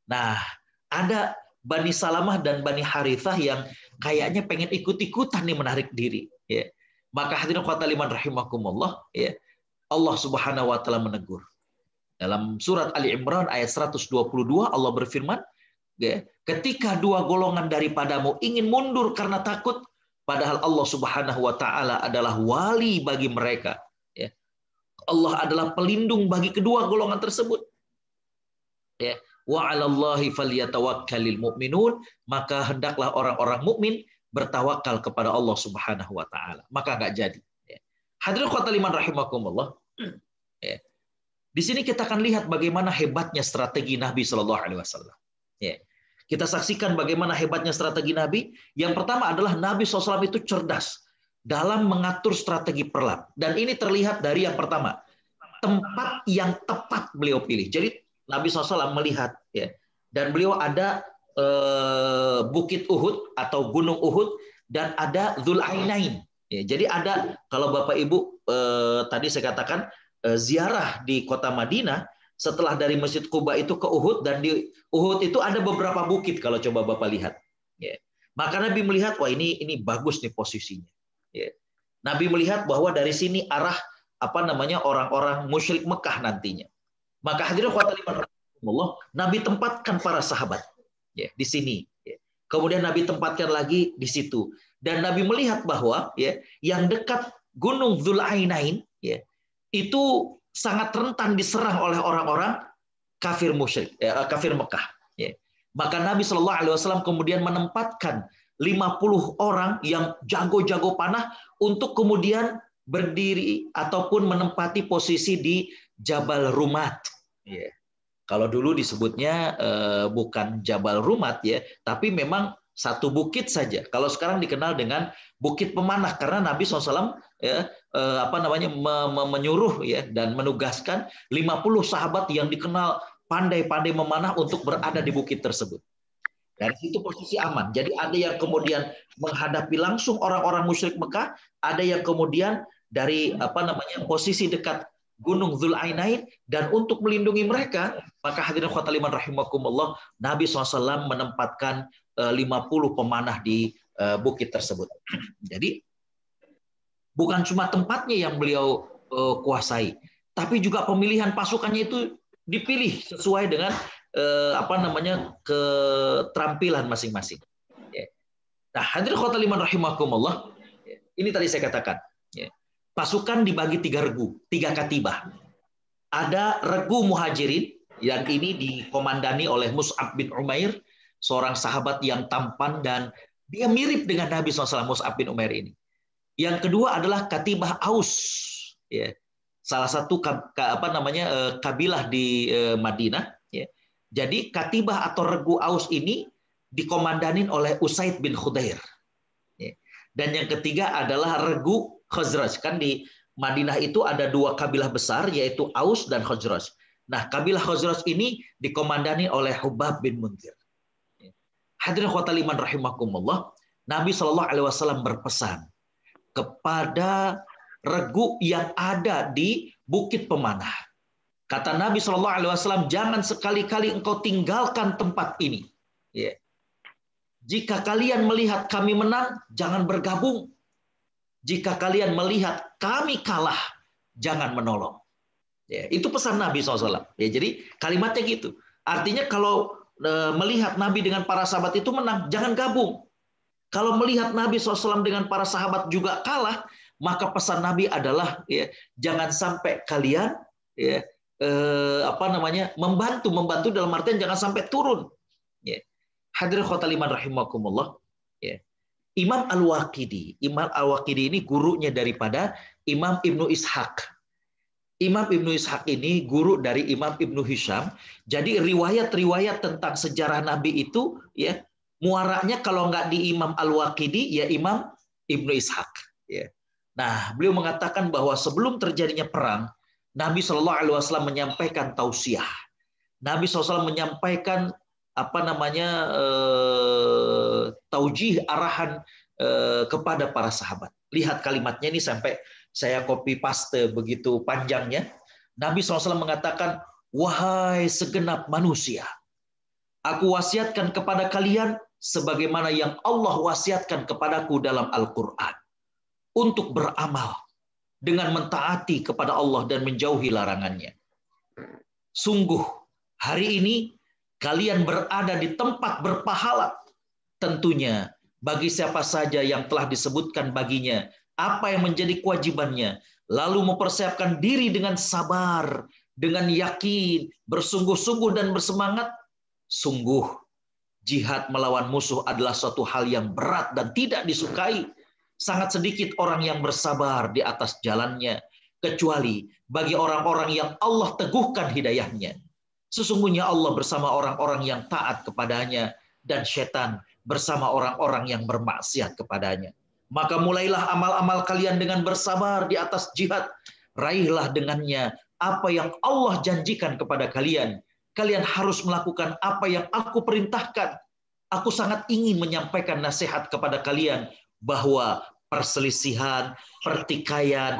Nah, ada Bani Salamah dan Bani Harithah yang kayaknya pengen ikut-ikutan nih menarik diri. Ya. Maka hadirin khotal iman rahimakumullah, ya, Allah Subhanahu wa taala menegur. Dalam surat Ali Imran ayat 122 Allah berfirman, ya, ketika dua golongan daripadamu ingin mundur karena takut, padahal Allah Subhanahu wa taala adalah wali bagi mereka. Ya. Allah adalah pelindung bagi kedua golongan tersebut. Ya. Wa 'alallahi falyatawakkalul mu'minun, maka hendaklah orang-orang mukmin bertawakal kepada Allah Subhanahu wa taala. Maka enggak jadi. Ya. Hadirin khotal iman rahimakumullah. Ya. Di sini kita akan lihat bagaimana hebatnya strategi Nabi Shallallahu alaihi wasallam. Ya. Kita saksikan bagaimana hebatnya strategi Nabi. Yang pertama adalah Nabi SAW itu cerdas dalam mengatur strategi perang. Dan ini terlihat dari yang pertama, tempat yang tepat beliau pilih. Jadi Nabi SAW melihat, ya, dan beliau ada Bukit Uhud atau Gunung Uhud dan ada Dzul Ainain. Ya, jadi ada, kalau Bapak Ibu tadi saya katakan ziarah di kota Madinah, setelah dari Masjid Quba itu ke Uhud, dan di Uhud itu ada beberapa bukit kalau coba Bapak lihat. Ya. Maka Nabi melihat, wah ini bagus nih posisinya. Ya. Nabi melihat bahwa dari sini arah orang-orang musyrik Mekah nantinya. Maka hadirin khotul iman rahimakumullah, Nabi tempatkan para sahabat ya di sini. Ya. Kemudian Nabi tempatkan lagi di situ. Dan Nabi melihat bahwa ya yang dekat Gunung Dzul Ainain ya itu sangat rentan diserang oleh orang-orang kafir musyrik, kafir Mekah. Ya. Maka Nabi Shallallahu Alaihi Wasallam kemudian menempatkan 50 orang yang jago-jago panah untuk kemudian berdiri ataupun menempati posisi di Jabal Rumat. Ya. Kalau dulu disebutnya bukan Jabal Rumat ya, tapi memang satu bukit saja. Kalau sekarang dikenal dengan Bukit Pemanah karena Nabi SAW ya, menyuruh ya dan menugaskan 50 sahabat yang dikenal pandai-pandai memanah untuk berada di bukit tersebut. Dari situ posisi aman. Jadi ada yang kemudian menghadapi langsung orang-orang musyrik Mekah, ada yang kemudian dari posisi dekat Gunung Dzulainain, dan untuk melindungi mereka, maka hadirin khotul iman rahimakumullah, Nabi SAW menempatkan 50 pemanah di bukit tersebut. Jadi bukan cuma tempatnya yang beliau kuasai, tapi juga pemilihan pasukannya itu dipilih sesuai dengan keterampilan masing-masing. Nah, hadirin khotul iman rahimakumullah, ini tadi saya katakan, pasukan dibagi 3 regu, 3 katibah. Ada regu muhajirin, yang ini dikomandani oleh Mus'ab bin Umair, seorang sahabat yang tampan dan dia mirip dengan Nabi SAW, Mus'ab bin Umair ini. Yang kedua adalah katibah Aus, salah satu kabilah di Madinah. Jadi katibah atau regu Aus ini dikomandanin oleh Usaid bin Khudair. Dan yang ketiga adalah regu Khazraj. Kan di Madinah itu ada 2 kabilah besar, yaitu Aus dan Khazraj. Nah, kabilah Khazraj ini dikomandani oleh Hubab bin Munzir. Hadirin khotul iman rahimakumullah, Nabi SAW berpesan kepada regu yang ada di Bukit Pemanah. Kata Nabi SAW, jangan sekali-kali engkau tinggalkan tempat ini. Jika kalian melihat kami menang, jangan bergabung. Jika kalian melihat kami kalah, jangan menolong. Itu pesan Nabi SAW. Jadi kalimatnya gitu. Artinya kalau melihat Nabi dengan para sahabat itu menang, jangan gabung. Kalau melihat Nabi SAW dengan para sahabat juga kalah, maka pesan Nabi adalah jangan sampai kalian membantu dalam artian jangan sampai turun. Hadirin khotul iman rahimakumullah. Imam Al-Waqidi ini gurunya daripada Imam Ibnu Ishaq. Imam Ibnu Ishaq ini guru dari Imam Ibnu Hisham. Jadi riwayat-riwayat tentang sejarah Nabi itu muaranya kalau nggak di Imam Al-Waqidi ya Imam Ibnu Ishaq. Nah, beliau mengatakan bahwa sebelum terjadinya perang, Nabi SAW menyampaikan tausiah. Nabi SAW menyampaikan taujih, arahan kepada para sahabat. Lihat kalimatnya ini sampai saya copy paste begitu panjangnya. Nabi SAW mengatakan, wahai segenap manusia, aku wasiatkan kepada kalian sebagaimana yang Allah wasiatkan kepadaku dalam Al-Quran, untuk beramal dengan mentaati kepada Allah dan menjauhi larangannya. Sungguh, hari ini kalian berada di tempat berpahala. Tentunya bagi siapa saja yang telah disebutkan baginya apa yang menjadi kewajibannya, lalu mempersiapkan diri dengan sabar, dengan yakin, bersungguh-sungguh dan bersemangat. Sungguh, jihad melawan musuh adalah suatu hal yang berat dan tidak disukai. Sangat sedikit orang yang bersabar di atas jalannya, kecuali bagi orang-orang yang Allah teguhkan hidayahnya. Sesungguhnya Allah bersama orang-orang yang taat kepadanya, dan setan bersama orang-orang yang bermaksiat kepadanya. Maka mulailah amal-amal kalian dengan bersabar di atas jihad. Raihlah dengannya apa yang Allah janjikan kepada kalian. Kalian harus melakukan apa yang aku perintahkan. Aku sangat ingin menyampaikan nasihat kepada kalian bahwa perselisihan, pertikaian,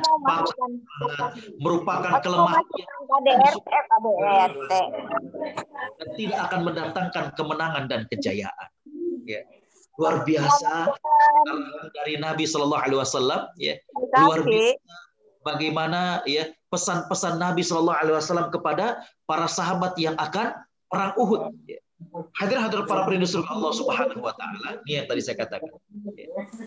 merupakan kelemahan dan tidak akan mendatangkan kemenangan dan kejayaan. Luar biasa dari Nabi Shallallahu Alaihi Wasallam. Luar biasa bagaimana pesan-pesan Nabi Shallallahu Alaihi Wasallam kepada para sahabat yang akan perang Uhud. Hadir para perindu surga Allah Subhanahu Wa Taala. Ini yang tadi saya katakan.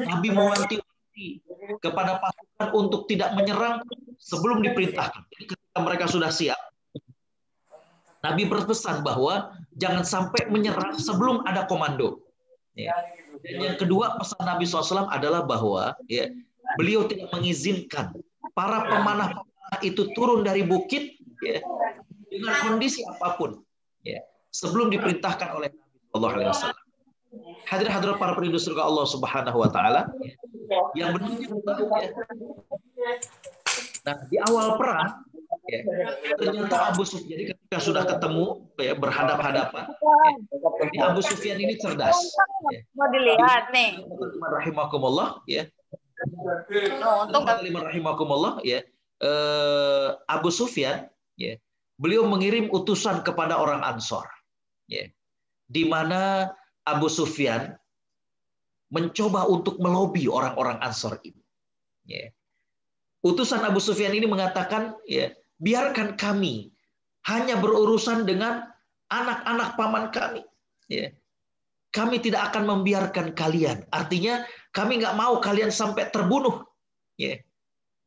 Nabi mewanti-wanti kepada pasukan untuk tidak menyerang sebelum diperintahkan. Jadi ketika mereka sudah siap, Nabi berpesan bahwa jangan sampai menyerang sebelum ada komando. Dan yang kedua, pesan Nabi SAW adalah bahwa beliau tidak mengizinkan para pemanah-pemanah itu turun dari bukit dengan kondisi apapun. Sebelum diperintahkan oleh Nabi SAW. Hadirin para perindu surga Allah Subhanahu Wa Taala yang benar. Nah, di awal perang Ya. Ternyata Abu Sufyan, jadi ketika sudah ketemu ya, berhadap-hadapan, ya, ini Abu Sufyan ini cerdas. Ya. Mau dilihat nih. Rahimakumullah, ya. Rahimakumullah, ya. Abu Sufyan, ya, beliau mengirim utusan kepada orang Ansor, ya, di mana Abu Sufyan mencoba untuk melobi orang-orang Ansor ini. Ya. Utusan Abu Sufyan ini mengatakan, ya, biarkan kami hanya berurusan dengan anak-anak paman kami. Ya. Kami tidak akan membiarkan kalian. Artinya kami nggak mau kalian sampai terbunuh. Ya.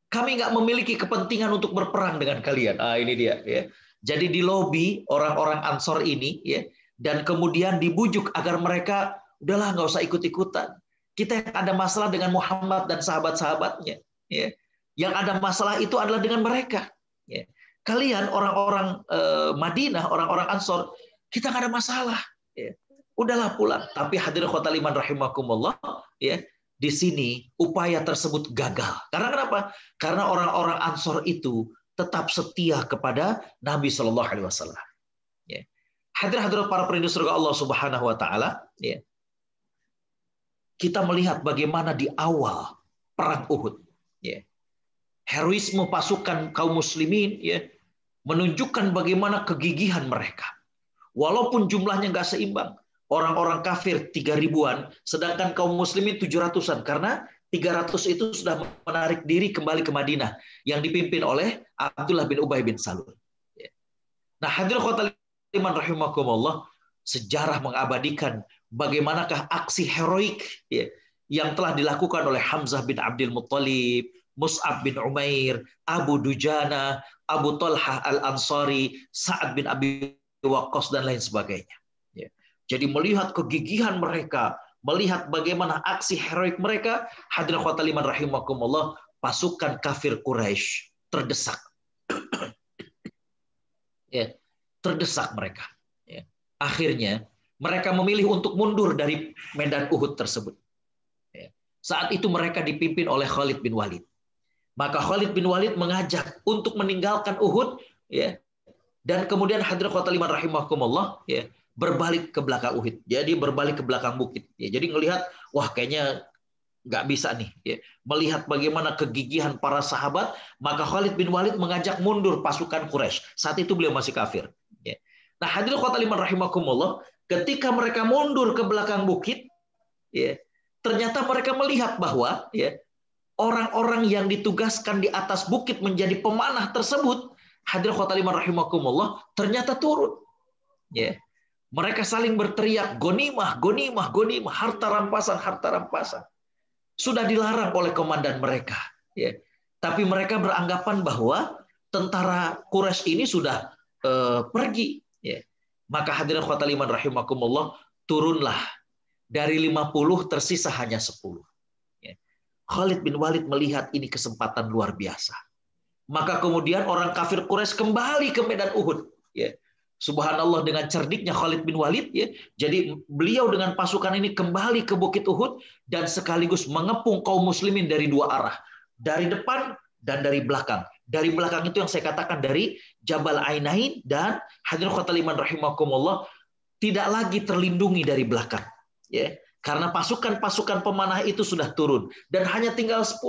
Kami nggak memiliki kepentingan untuk berperang dengan kalian. Ini dia. Ya. Jadi di lobi orang-orang Ansor ini, ya, dan kemudian dibujuk agar mereka udahlah nggak usah ikut-ikutan. Kita yang ada masalah dengan Muhammad dan sahabat-sahabatnya. Ya. Yang ada masalah itu adalah dengan mereka. Ya. Kalian orang-orang Madinah, orang-orang Ansor, kita nggak ada masalah. Ya. Udahlah pulang. Tapi hadirin khotul iman rahimakumullah, ya, di sini upaya tersebut gagal. Karena kenapa? Karena orang-orang Ansor itu tetap setia kepada Nabi Shallallahu Alaihi Wasallam. Ya. Hadirin para perindu surga Allah Subhanahu Wa Taala, ya. Kita melihat bagaimana di awal perang Uhud, ya, heroisme pasukan kaum muslimin, ya, menunjukkan bagaimana kegigihan mereka. Walaupun jumlahnya nggak seimbang, orang-orang kafir 3.000-an, sedangkan kaum muslimin 700-an, karena 300 itu sudah menarik diri kembali ke Madinah yang dipimpin oleh Abdullah bin Ubay bin Salul. Nah, hadirin khotul iman rahimakumullah, sejarah mengabadikan bagaimanakah aksi heroik, ya, yang telah dilakukan oleh Hamzah bin Abdul Muttalib, Mus'ab bin Umair, Abu Dujana, Abu Talhah Al-Ansari, Sa'ad bin Abi Waqqas, dan lain sebagainya. Ya. Jadi melihat kegigihan mereka, melihat bagaimana aksi heroik mereka, hadirin khotul iman rahimakumullah, pasukan kafir Quraisy terdesak. Ya, terdesak mereka. Ya. Akhirnya mereka memilih untuk mundur dari medan Uhud tersebut. Ya. Saat itu mereka dipimpin oleh Khalid bin Walid. Maka Khalid bin Walid mengajak untuk meninggalkan Uhud, ya, dan kemudian hadirin khotul iman rahimakumullah, ya, berbalik ke belakang Uhud. Jadi berbalik ke belakang bukit. Ya, jadi ngelihat, wah kayaknya nggak bisa nih. Ya. Melihat bagaimana kegigihan para sahabat, maka Khalid bin Walid mengajak mundur pasukan Quraisy. Saat itu beliau masih kafir. Ya. Nah, hadirin khotul iman rahimakumullah, ketika mereka mundur ke belakang bukit, ya, ternyata mereka melihat bahwa, ya, orang-orang yang ditugaskan di atas bukit menjadi pemanah tersebut, hadirin khotul iman rahimakumullah, ternyata turun. Ya. Mereka saling berteriak, gonimah, gonimah, gonimah, harta rampasan, harta rampasan. Sudah dilarang oleh komandan mereka. Ya. Tapi mereka beranggapan bahwa tentara Quraisy ini sudah pergi. Ya. Maka hadirin khotul iman rahimakumullah, turunlah. Dari 50 tersisa hanya 10. Ya. Khalid bin Walid melihat ini kesempatan luar biasa. Maka kemudian orang kafir Quraisy kembali ke medan Uhud. Ya. Subhanallah, dengan cerdiknya Khalid bin Walid, ya, jadi beliau dengan pasukan ini kembali ke Bukit Uhud dan sekaligus mengepung kaum muslimin dari dua arah, dari depan dan dari belakang. Dari belakang itu yang saya katakan dari Jabal Ainain, dan hadirin khotul iman rahimakumullah, tidak lagi terlindungi dari belakang, ya, karena pasukan-pasukan pemanah itu sudah turun dan hanya tinggal 10.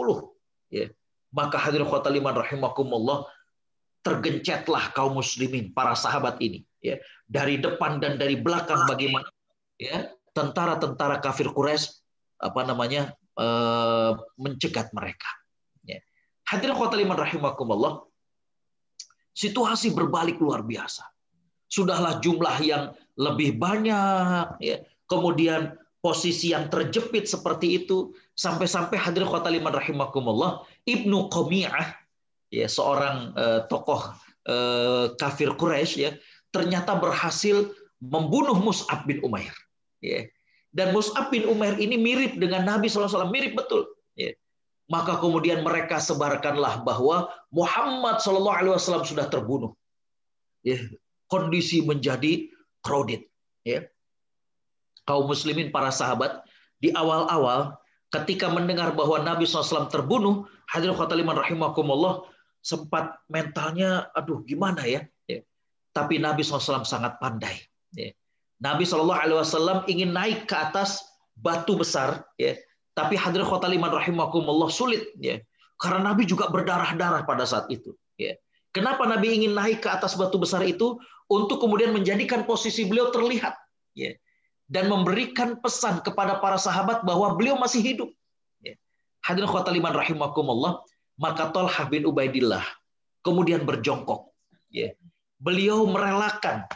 Ya. Maka hadirin khotul iman rahimakumullah, tergencetlah kaum muslimin, para sahabat ini, ya, dari depan dan dari belakang, bagaimana, ya, tentara-tentara kafir Quraisy mencegat mereka. Ya. Hadirin khotul iman rahimakumullah, situasi berbalik luar biasa. Sudahlah jumlah yang lebih banyak, ya, kemudian posisi yang terjepit seperti itu, sampai-sampai hadirin khotul iman rahimakumullah, Ibnu Qami'ah, ya, seorang tokoh kafir Quraisy, ya, ternyata berhasil membunuh Mus'ab bin Umair. Ya. Dan Mus'ab bin Umair ini mirip dengan Nabi SAW, mirip betul. Ya. Maka kemudian mereka sebarkanlah bahwa Muhammad SAW sudah terbunuh. Ya. Kondisi menjadi crowded. Ya. Kaum muslimin, para sahabat, di awal-awal ketika mendengar bahwa Nabi SAW terbunuh, hadirin khotul iman rahimakumullah, sempat mentalnya, aduh gimana ya. Tapi Nabi SAW sangat pandai. Nabi SAW ingin naik ke atas batu besar, tapi hadirin khotul iman rahimakumullah sulit, karena Nabi juga berdarah-darah pada saat itu. Kenapa Nabi ingin naik ke atas batu besar itu? Untuk kemudian menjadikan posisi beliau terlihat, dan memberikan pesan kepada para sahabat bahwa beliau masih hidup. Hadirin khotul iman rahimakumullah, maka Thalhah bin Ubaidillah kemudian berjongkok. Beliau merelakan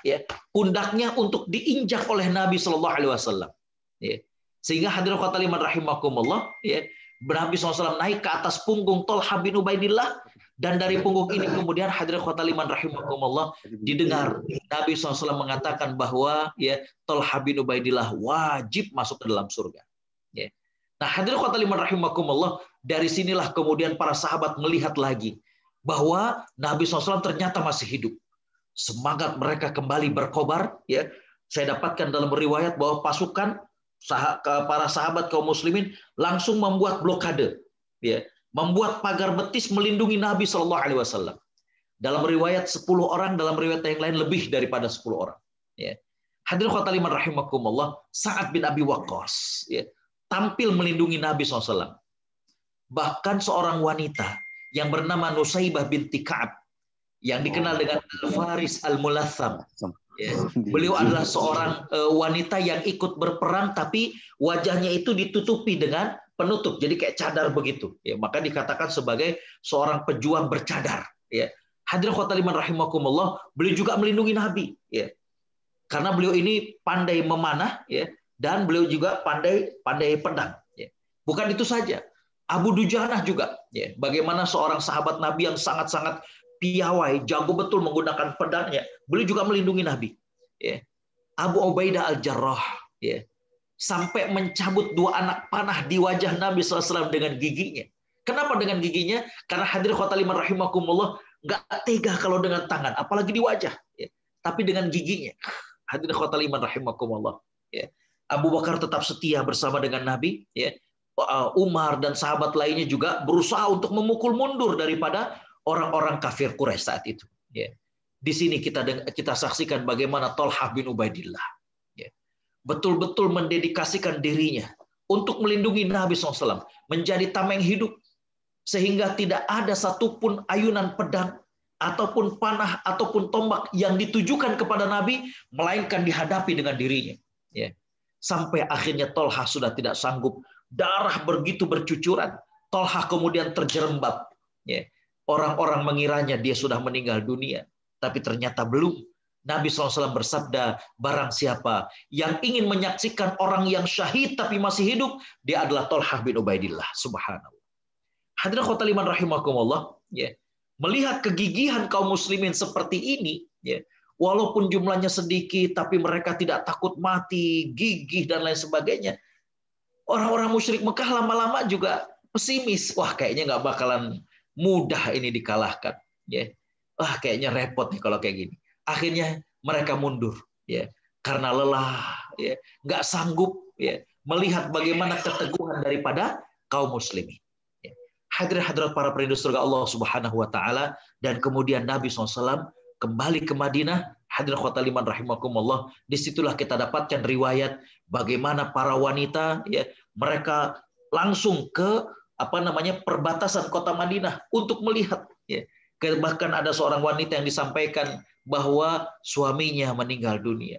pundaknya untuk diinjak oleh Nabi Shallallahu Alaihi Wasallam, sehingga hadirin khotul iman rahimakumullah, Nabi SAW naik ke atas punggung Thalhah bin Ubaidillah, dan dari punggung ini kemudian hadirin khotul iman rahimakumullah didengar Nabi SAW mengatakan bahwa Thalhah bin Ubaidillah wajib masuk ke dalam surga. Nah, hadirin khotul iman rahimakumullah, dari sinilah kemudian para sahabat melihat lagi bahwa Nabi SAW ternyata masih hidup. Semangat mereka kembali berkobar. Saya dapatkan dalam riwayat bahwa pasukan para sahabat kaum muslimin langsung membuat blokade, membuat pagar betis melindungi Nabi Shallallahu Alaihi Wasallam. Dalam riwayat 10 orang, dalam riwayat yang lain lebih daripada 10 orang. Hadirin khotul iman rahimakumullah, Sa'ad bin Abi Waqqas tampil melindungi Nabi SAW. Bahkan seorang wanita yang bernama Nusaybah binti Ka'ab, yang dikenal dengan Al-Faris Al-Mulatham. Beliau adalah seorang wanita yang ikut berperang, tapi wajahnya itu ditutupi dengan penutup, jadi kayak cadar begitu. Maka dikatakan sebagai seorang pejuang bercadar. Hadirin khotul iman rahimakumullah, beliau juga melindungi Nabi. Karena beliau ini pandai memanah, dan beliau juga pandai pedang. Bukan itu saja, Abu Dujanah juga. Bagaimana seorang sahabat Nabi yang sangat-sangat piawai, jago betul menggunakan pedangnya, beliau juga melindungi Nabi. Abu Ubaidah Al-Jarrah, sampai mencabut 2 anak panah di wajah Nabi SAW dengan giginya. Kenapa dengan giginya? Karena hadirin khotul iman rahimakumullah, nggak tega kalau dengan tangan, apalagi di wajah. Tapi dengan giginya. Hadirin khotul iman rahimakumullah. Abu Bakar tetap setia bersama dengan Nabi. Umar dan sahabat lainnya juga berusaha untuk memukul mundur daripada orang-orang kafir Quraisy saat itu. Di sini kita saksikan bagaimana Thalhah bin Ubaidillah betul-betul mendedikasikan dirinya untuk melindungi Nabi SAW, menjadi tameng hidup, sehingga tidak ada satupun ayunan pedang ataupun panah ataupun tombak yang ditujukan kepada Nabi, melainkan dihadapi dengan dirinya. Sampai akhirnya Thalhah sudah tidak sanggup, darah begitu bercucuran, Thalhah kemudian terjerembab. Orang-orang mengiranya dia sudah meninggal dunia, tapi ternyata belum. Nabi SAW bersabda, barang siapa yang ingin menyaksikan orang yang syahid tapi masih hidup, dia adalah Thalhah bin Ubaidillah. Subhanallah. Hadirin khotul iman rahimakumullah, melihat kegigihan kaum muslimin seperti ini, walaupun jumlahnya sedikit, tapi mereka tidak takut mati, gigih dan lain sebagainya. Orang-orang musyrik Mekah lama-lama juga pesimis. Wah, kayaknya nggak bakalan mudah ini dikalahkan. Wah, kayaknya repot nih kalau kayak gini. Akhirnya mereka mundur, karena lelah, nggak sanggup melihat bagaimana keteguhan daripada kaum muslimin. Hadirat para perindu surga Allah Subhanahu Wa Taala, dan kemudian Nabi SAW kembali ke Madinah. Hadirin khotul iman rahimakumullah, disitulah kita dapatkan riwayat bagaimana para wanita, mereka langsung ke perbatasan kota Madinah untuk melihat. Bahkan ada seorang wanita yang disampaikan bahwa suaminya meninggal dunia,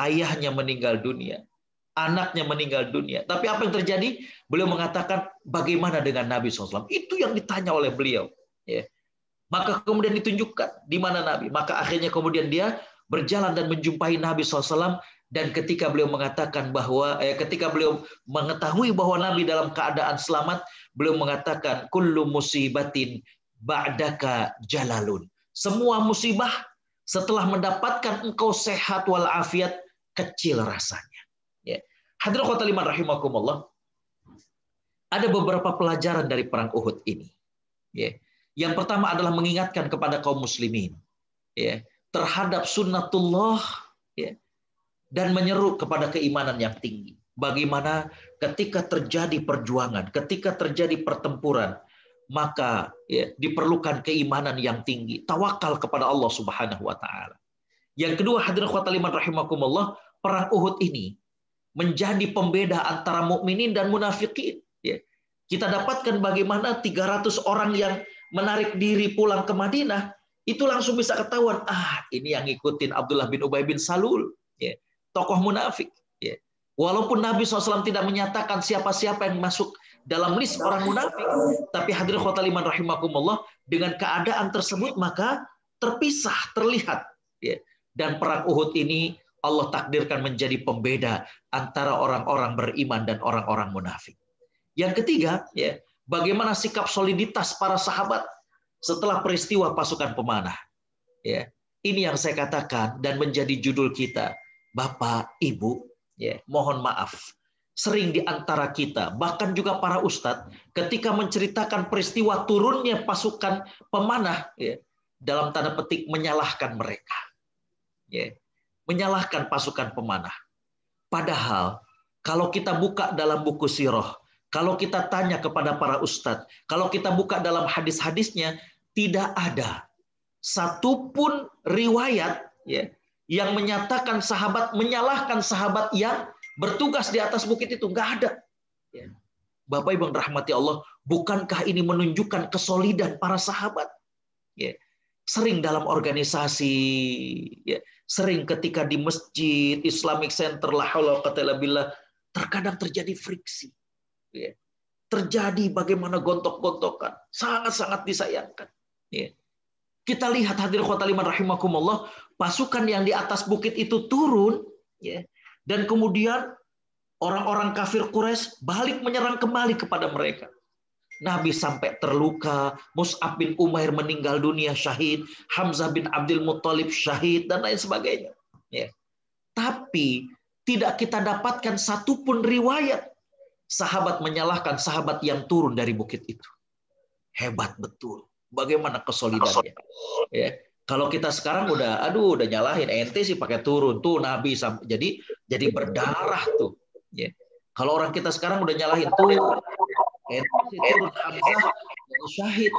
ayahnya meninggal dunia, anaknya meninggal dunia. Tapi apa yang terjadi? Beliau mengatakan, bagaimana dengan Nabi SAW? Itu yang ditanya oleh beliau. Maka kemudian ditunjukkan di mana Nabi. Maka akhirnya kemudian dia berjalan dan menjumpai Nabi SAW. Dan ketika beliau mengatakan bahwa, ketika beliau mengetahui bahwa Nabi dalam keadaan selamat, beliau mengatakan, kullu musibatin ba'daka jalalun. Semua musibah setelah mendapatkan engkau sehat walafiat, kecil rasanya. Hadirin khotul iman rahimakumullah, ada beberapa pelajaran dari perang Uhud ini. Yang pertama adalah mengingatkan kepada kaum muslimin terhadap sunnatullah, dan menyeru kepada keimanan yang tinggi. Bagaimana ketika terjadi perjuangan, ketika terjadi pertempuran, maka ya, diperlukan keimanan yang tinggi, tawakal kepada Allah Subhanahu wa taala. Yang kedua, hadirin khotbah liman rahimakumullah, perang Uhud ini menjadi pembeda antara mukminin dan munafikin. Ya. Kita dapatkan bagaimana 300 orang yang menarik diri pulang ke Madinah, itu langsung bisa ketahuan, ini yang ngikutin Abdullah bin Ubay bin Salul, ya, tokoh munafik. Ya. Walaupun Nabi SAW tidak menyatakan siapa-siapa yang masuk dalam list orang munafik, tapi hadirin khotbah liman rahimakumullah, dengan keadaan tersebut maka terpisah, terlihat. Ya. Dan perang Uhud ini Allah takdirkan menjadi pembeda antara orang-orang beriman dan orang-orang munafik. Yang ketiga, ya, bagaimana sikap soliditas para sahabat setelah peristiwa pasukan pemanah. Ya, ini yang saya katakan dan menjadi judul kita, Bapak, Ibu, ya, mohon maaf. Sering di antara kita, bahkan juga para ustadz, ketika menceritakan peristiwa turunnya pasukan pemanah, ya, dalam tanda petik menyalahkan mereka. Ya, menyalahkan pasukan pemanah. Padahal, kalau kita buka dalam buku sirah, kalau kita tanya kepada para ustadz, kalau kita buka dalam hadis-hadisnya, tidak ada satupun riwayat, ya, yang menyatakan sahabat menyalahkan sahabat yang bertugas di atas bukit itu. Nggak ada. Ya. Bapak Ibu yang dirahmati Allah, bukankah ini menunjukkan kesolidan para sahabat? Ya. Sering dalam organisasi, ya, sering ketika di masjid, Islamic Center, la haula wa quwwata illa billah, terkadang terjadi friksi. Ya. Terjadi bagaimana gontok-gontokan, sangat-sangat disayangkan. Ya. Kita lihat hadirin khotbah liman rahimakumullah, pasukan yang di atas bukit itu turun, ya, dan kemudian orang-orang kafir Quraisy balik menyerang kembali kepada mereka. Nabi sampai terluka, Mus'ab bin Umair meninggal dunia syahid, Hamzah bin Abdul Muttalib syahid, dan lain sebagainya. Ya. Tapi tidak kita dapatkan satupun riwayat sahabat menyalahkan sahabat yang turun dari bukit itu. Hebat betul. Bagaimana kesolidannya. Ya. Kalau kita sekarang udah nyalahin, ente sih pakai turun tuh Nabi jadi berdarah tuh. Ya. Kalau orang kita sekarang udah nyalahin tuh turun Hamzah syahid,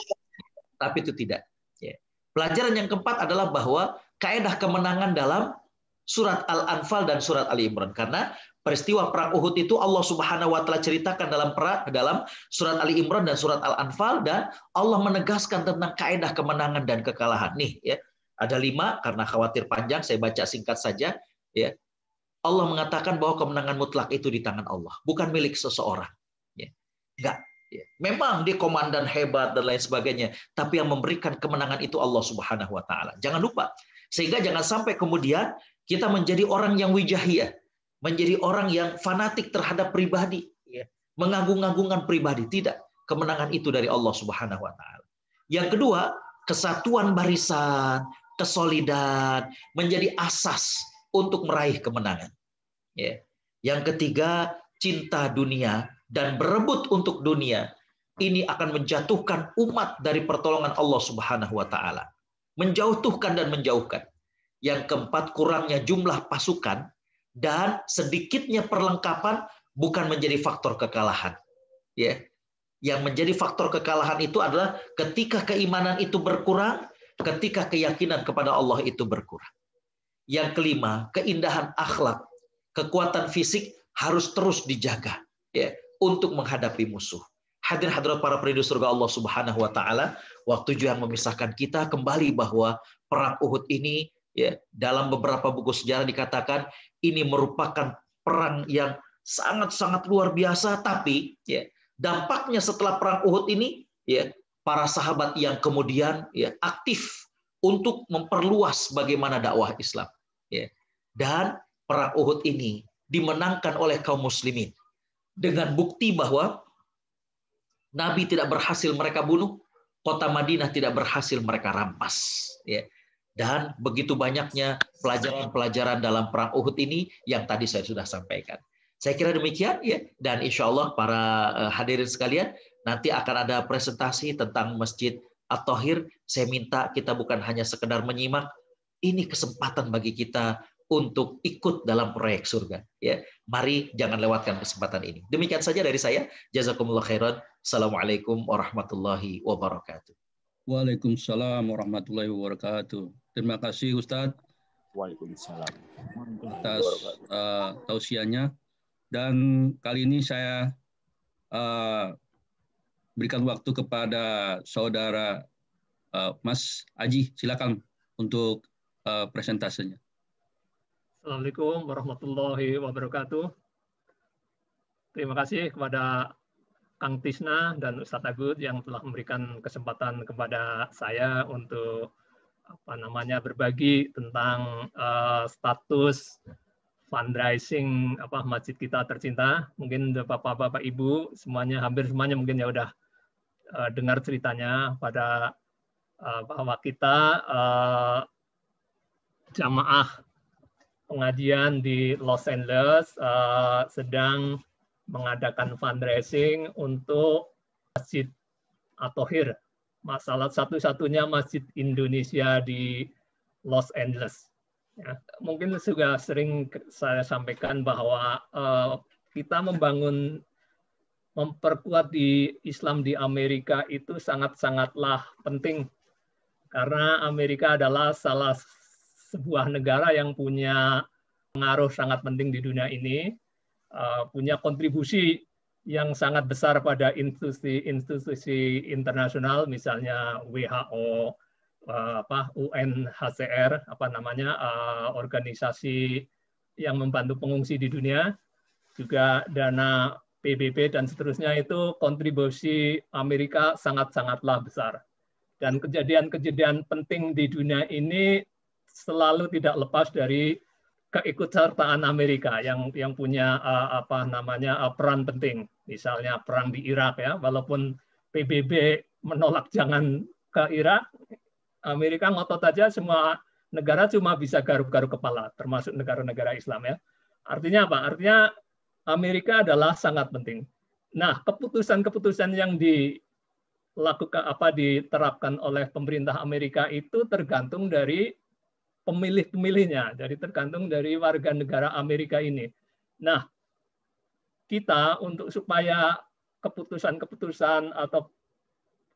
tapi itu tidak. Ya. Pelajaran yang keempat adalah bahwa kaidah kemenangan dalam surat Al-Anfal dan surat Ali Imran, karena peristiwa perang Uhud itu Allah Subhanahu wa taala ceritakan dalam surat Ali Imran dan surat Al-Anfal, dan Allah menegaskan tentang kaidah kemenangan dan kekalahan. Nih, ya, ada 5, karena khawatir panjang saya baca singkat saja. Ya. Allah mengatakan bahwa kemenangan mutlak itu di tangan Allah, bukan milik seseorang. Ya. Enggak. Ya. Memang dia komandan hebat dan lain sebagainya, tapi yang memberikan kemenangan itu Allah Subhanahu wa taala. Jangan lupa. Sehingga jangan sampai kemudian kita menjadi orang yang wijahiyah, menjadi orang yang fanatik terhadap pribadi, ya, mengagung-agungkan pribadi. Tidak. Kemenangan itu dari Allah Subhanahu wa taala. Yang kedua, kesatuan barisan, kesolidan menjadi asas untuk meraih kemenangan. Ya. Yang ketiga, cinta dunia dan berebut untuk dunia, ini akan menjatuhkan umat dari pertolongan Allah Subhanahu wa taala. Menjauhkan dan menjauhkan. Yang keempat, kurangnya jumlah pasukan dan sedikitnya perlengkapan bukan menjadi faktor kekalahan. Ya. Yang menjadi faktor kekalahan itu adalah ketika keimanan itu berkurang, ketika keyakinan kepada Allah itu berkurang. Yang kelima, keindahan akhlak, kekuatan fisik harus terus dijaga, ya, untuk menghadapi musuh. Hadirin hadirat para penduduk surga Allah Subhanahu wa taala, waktu yang memisahkan kita kembali bahwa perang Uhud ini, ya, dalam beberapa buku sejarah dikatakan ini merupakan perang yang sangat-sangat luar biasa, tapi ya, dampaknya setelah perang Uhud ini, ya, para sahabat yang kemudian, ya, aktif untuk memperluas bagaimana dakwah Islam, ya. Dan perang Uhud ini dimenangkan oleh kaum muslimin dengan bukti bahwa Nabi tidak berhasil mereka bunuh, kota Madinah tidak berhasil mereka rampas, ya. Dan begitu banyaknya pelajaran-pelajaran dalam perang Uhud ini yang tadi saya sudah sampaikan. Saya kira demikian, ya. Dan insya Allah para hadirin sekalian, nanti akan ada presentasi tentang Masjid At-Thahir. Saya minta kita bukan hanya sekedar menyimak, ini kesempatan bagi kita untuk ikut dalam proyek surga. Ya, mari jangan lewatkan kesempatan ini. Demikian saja dari saya. Jazakumullah khairan. Assalamualaikum warahmatullahi wabarakatuh. Waalaikumsalam warahmatullahi wabarakatuh. Terima kasih Ustadz Waalaikumsalam. atas tausiahnya. Dan kali ini saya berikan waktu kepada saudara Mas Aji. Silakan untuk presentasinya. Assalamualaikum warahmatullahi wabarakatuh. Terima kasih kepada Kang Tisna dan Ustadz Agut yang telah memberikan kesempatan kepada saya untuk berbagi tentang status fundraising masjid kita tercinta. Mungkin Bapak-bapak Ibu semuanya, hampir semuanya mungkin ya udah dengar ceritanya pada bahwa kita jamaah pengajian di Los Angeles sedang mengadakan fundraising untuk Masjid At-Thohir, salah satu-satunya masjid Indonesia di Los Angeles. Ya, mungkin juga sering saya sampaikan bahwa kita memperkuat di Islam di Amerika itu sangat-sangatlah penting, karena Amerika adalah salah sebuah negara yang punya pengaruh sangat penting di dunia ini, punya kontribusi yang sangat besar pada institusi internasional, misalnya WHO, UNHCR, organisasi yang membantu pengungsi di dunia, juga dana PBB dan seterusnya. Itu kontribusi Amerika sangat-sangatlah besar. Dan kejadian-kejadian penting di dunia ini selalu tidak lepas dari keikutsertaan Amerika yang punya peran penting. Misalnya perang di Irak, ya, walaupun PBB menolak jangan ke Irak, Amerika ngotot aja, semua negara cuma bisa garuk-garuk kepala, termasuk negara-negara Islam, ya. Artinya apa? Artinya Amerika adalah sangat penting. Nah, keputusan-keputusan yang diterapkan oleh pemerintah Amerika itu tergantung dari pemilih-pemilihnya, jadi tergantung dari warga negara Amerika ini. Nah, kita supaya keputusan-keputusan atau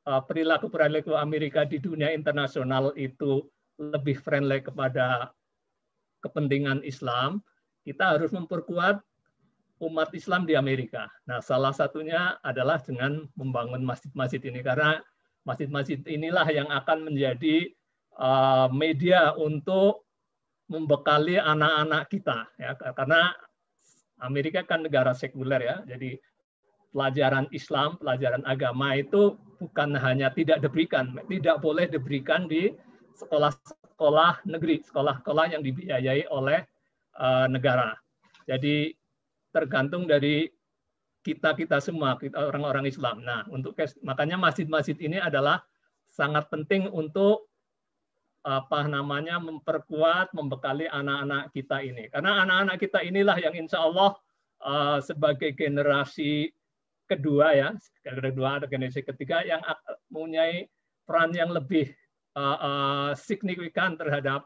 perilaku-perilaku Amerika di dunia internasional itu lebih friendly kepada kepentingan Islam, kita harus memperkuat umat Islam di Amerika. Nah, salah satunya adalah dengan membangun masjid-masjid ini, karena masjid-masjid inilah yang akan menjadi media untuk membekali anak-anak kita, ya, karena Amerika kan negara sekuler, ya, jadi pelajaran Islam, pelajaran agama itu bukan hanya tidak boleh diberikan di sekolah-sekolah negeri, sekolah-sekolah yang dibiayai oleh negara. Jadi tergantung dari kita semua, kita orang-orang Islam. Nah, makanya masjid-masjid ini adalah sangat penting untuk memperkuat, membekali anak-anak kita ini. Karena anak-anak kita inilah yang insya Allah sebagai generasi kedua, ya, atau generasi ketiga yang mempunyai peran yang lebih signifikan terhadap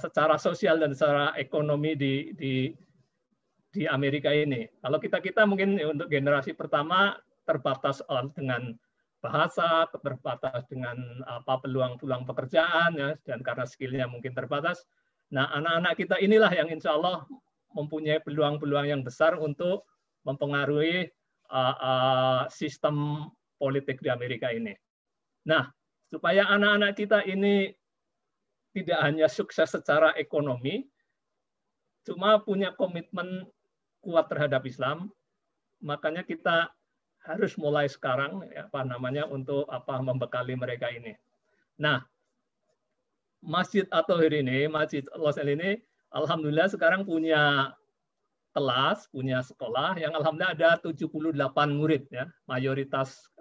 secara sosial dan secara ekonomi di Amerika ini. Kalau kita mungkin untuk generasi pertama terbatas dengan bahasa, terbatas dengan peluang-peluang pekerjaan, ya, dan karena skillnya mungkin terbatas. Nah, anak-anak kita inilah yang insya Allah mempunyai peluang-peluang yang besar untuk mempengaruhi sistem politik di Amerika ini. Nah, supaya anak-anak kita ini tidak hanya sukses secara ekonomi, cuma punya komitmen kuat terhadap Islam, makanya kita harus mulai sekarang, ya, untuk membekali mereka ini. Nah, Masjid At-Thohir ini, Masjid Los Angeles ini, alhamdulillah sekarang punya kelas, punya sekolah yang alhamdulillah ada 78 murid, ya, mayoritas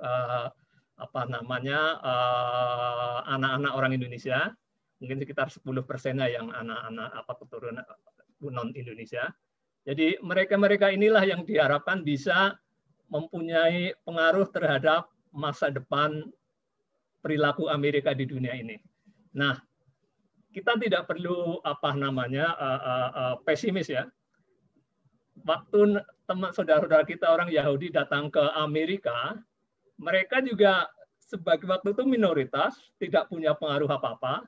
anak-anak orang Indonesia, mungkin sekitar 10%-nya yang anak-anak keturunan non Indonesia. Jadi mereka inilah yang diharapkan bisa mempunyai pengaruh terhadap masa depan perilaku Amerika di dunia ini. Nah, kita tidak perlu pesimis ya. Waktu teman saudara-saudara kita orang Yahudi datang ke Amerika, mereka juga sebagai waktu itu minoritas, tidak punya pengaruh apa-apa.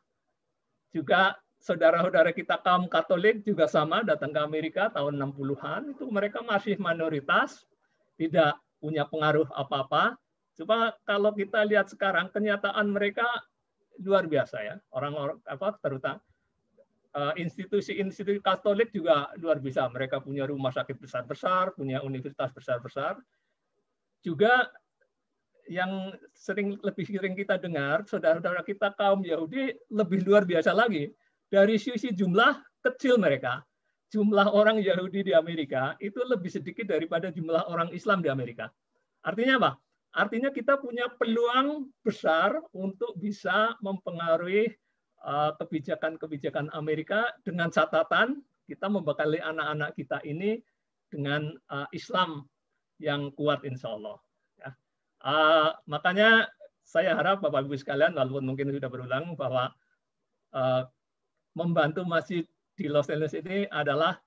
Juga saudara-saudara kita kaum Katolik juga sama datang ke Amerika tahun 60-an, itu mereka masih minoritas, tidak punya pengaruh apa-apa. Coba kalau kita lihat sekarang, kenyataan mereka luar biasa ya. Orang-orang terutama institusi-institusi Katolik juga luar biasa. Mereka punya rumah sakit besar-besar, punya universitas besar-besar. Juga yang lebih sering kita dengar, saudara-saudara kita kaum Yahudi lebih luar biasa lagi. Dari sisi jumlah kecil mereka, jumlah orang Yahudi di Amerika itu lebih sedikit daripada jumlah orang Islam di Amerika. Artinya apa? Artinya kita punya peluang besar untuk bisa mempengaruhi kebijakan-kebijakan Amerika dengan catatan kita membekali anak-anak kita ini dengan Islam yang kuat insya Allah. Ya. Makanya saya harap Bapak Ibu sekalian, walaupun mungkin sudah berulang, bahwa membantu masjid di Los Angeles ini adalah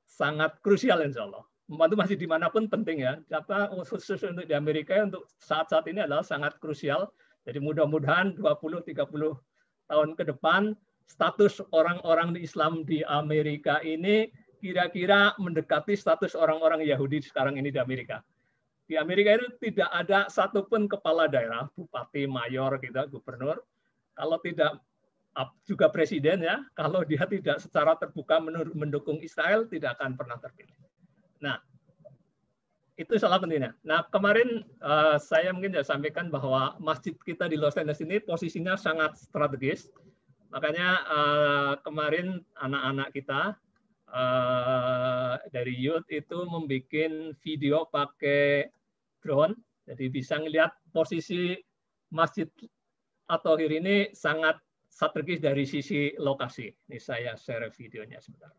sangat krusial insya Allah. Membantu masjid dimanapun penting ya. Khusus untuk di Amerika untuk saat-saat ini adalah sangat krusial. Jadi mudah-mudahan 20-30 tahun ke depan status orang-orang Islam di Amerika ini kira-kira mendekati status orang-orang Yahudi sekarang ini di Amerika. Di Amerika itu tidak ada satupun kepala daerah, bupati, mayor, gitu, gubernur, kalau tidak juga presiden ya, kalau dia tidak secara terbuka mendukung Israel tidak akan pernah terpilih. Nah, itu salah pentingnya. Nah, kemarin saya mungkin sudah sampaikan bahwa masjid kita di Los Angeles ini posisinya sangat strategis. Makanya kemarin anak-anak kita dari youth itu membuat video pakai drone. Jadi bisa ngelihat posisi masjid At-Thohir ini sangat strategis dari sisi lokasi. Ini saya share videonya sebentar.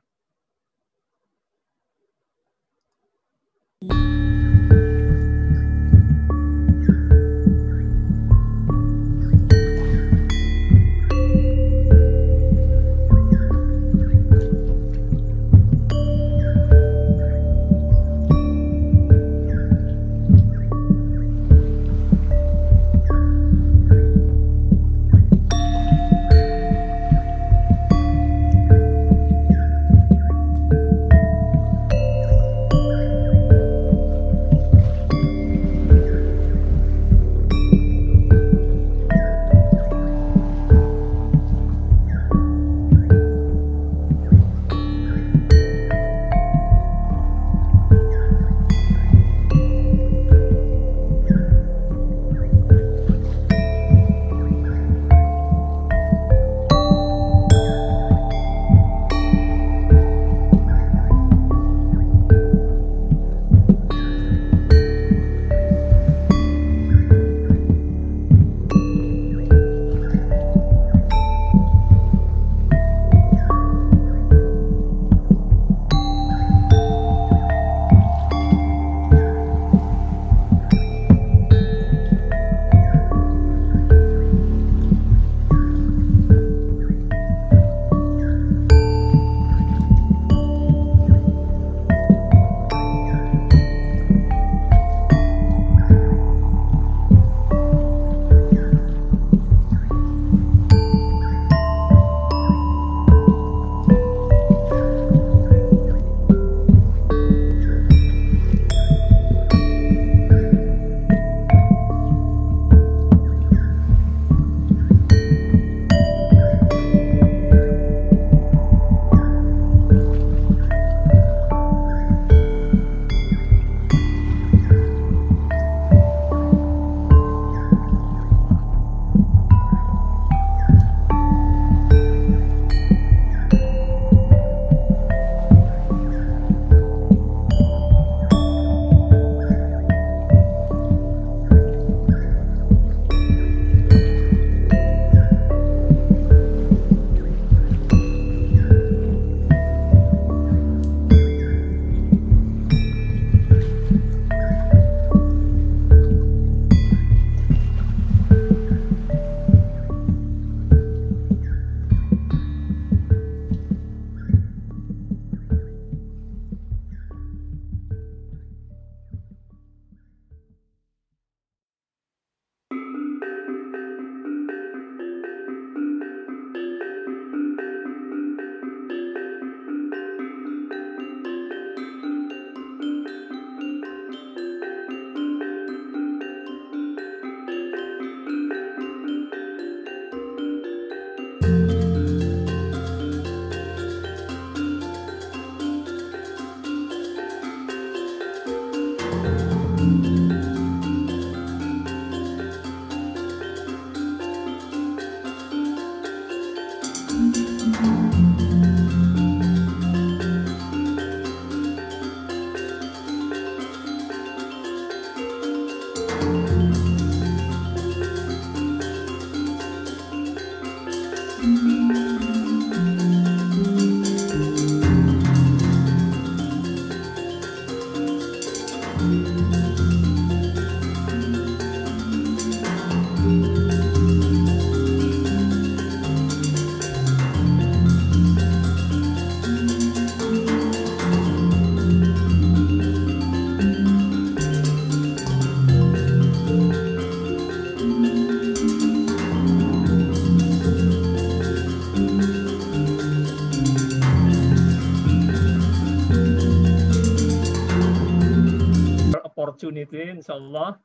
opportunity insya Allah